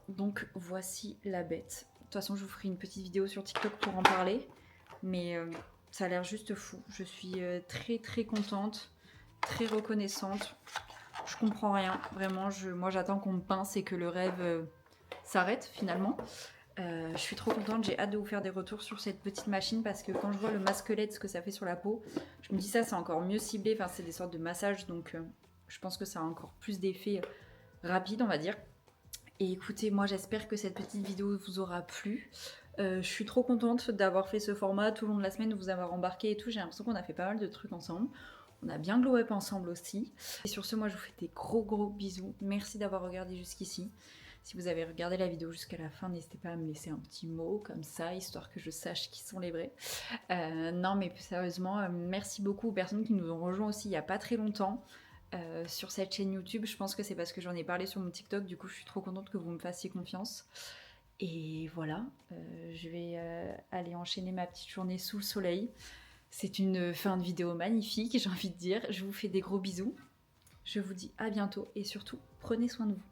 Donc voici la bête. De toute façon, je vous ferai une petite vidéo sur TikTok pour en parler. Mais ça a l'air juste fou. Je suis très très contente, très reconnaissante. Je comprends rien, vraiment. Moi j'attends qu'on me pince et que le rêve s'arrête finalement. Je suis trop contente, j'ai hâte de vous faire des retours sur cette petite machine parce que quand je vois le masque LED, ce que ça fait sur la peau, je me dis ça c'est encore mieux ciblé, enfin c'est des sortes de massages donc je pense que ça a encore plus d'effets rapides on va dire. Et écoutez, moi j'espère que cette petite vidéo vous aura plu. Je suis trop contente d'avoir fait ce format tout au long de la semaine, de vous avoir embarqué et tout. J'ai l'impression qu'on a fait pas mal de trucs ensemble. On a bien glow up ensemble aussi. Et sur ce, moi je vous fais des gros bisous. Merci d'avoir regardé jusqu'ici. Si vous avez regardé la vidéo jusqu'à la fin, n'hésitez pas à me laisser un petit mot comme ça, histoire que je sache qui sont les vrais. Non mais sérieusement, merci beaucoup aux personnes qui nous ont rejoints aussi il n'y a pas très longtemps. Sur cette chaîne YouTube, je pense que c'est parce que j'en ai parlé sur mon TikTok, du coup je suis trop contente que vous me fassiez confiance. Et voilà, je vais aller enchaîner ma petite journée sous le soleil. C'est une fin de vidéo magnifique, j'ai envie de dire. Je vous fais des gros bisous. Je vous dis à bientôt et surtout, prenez soin de vous.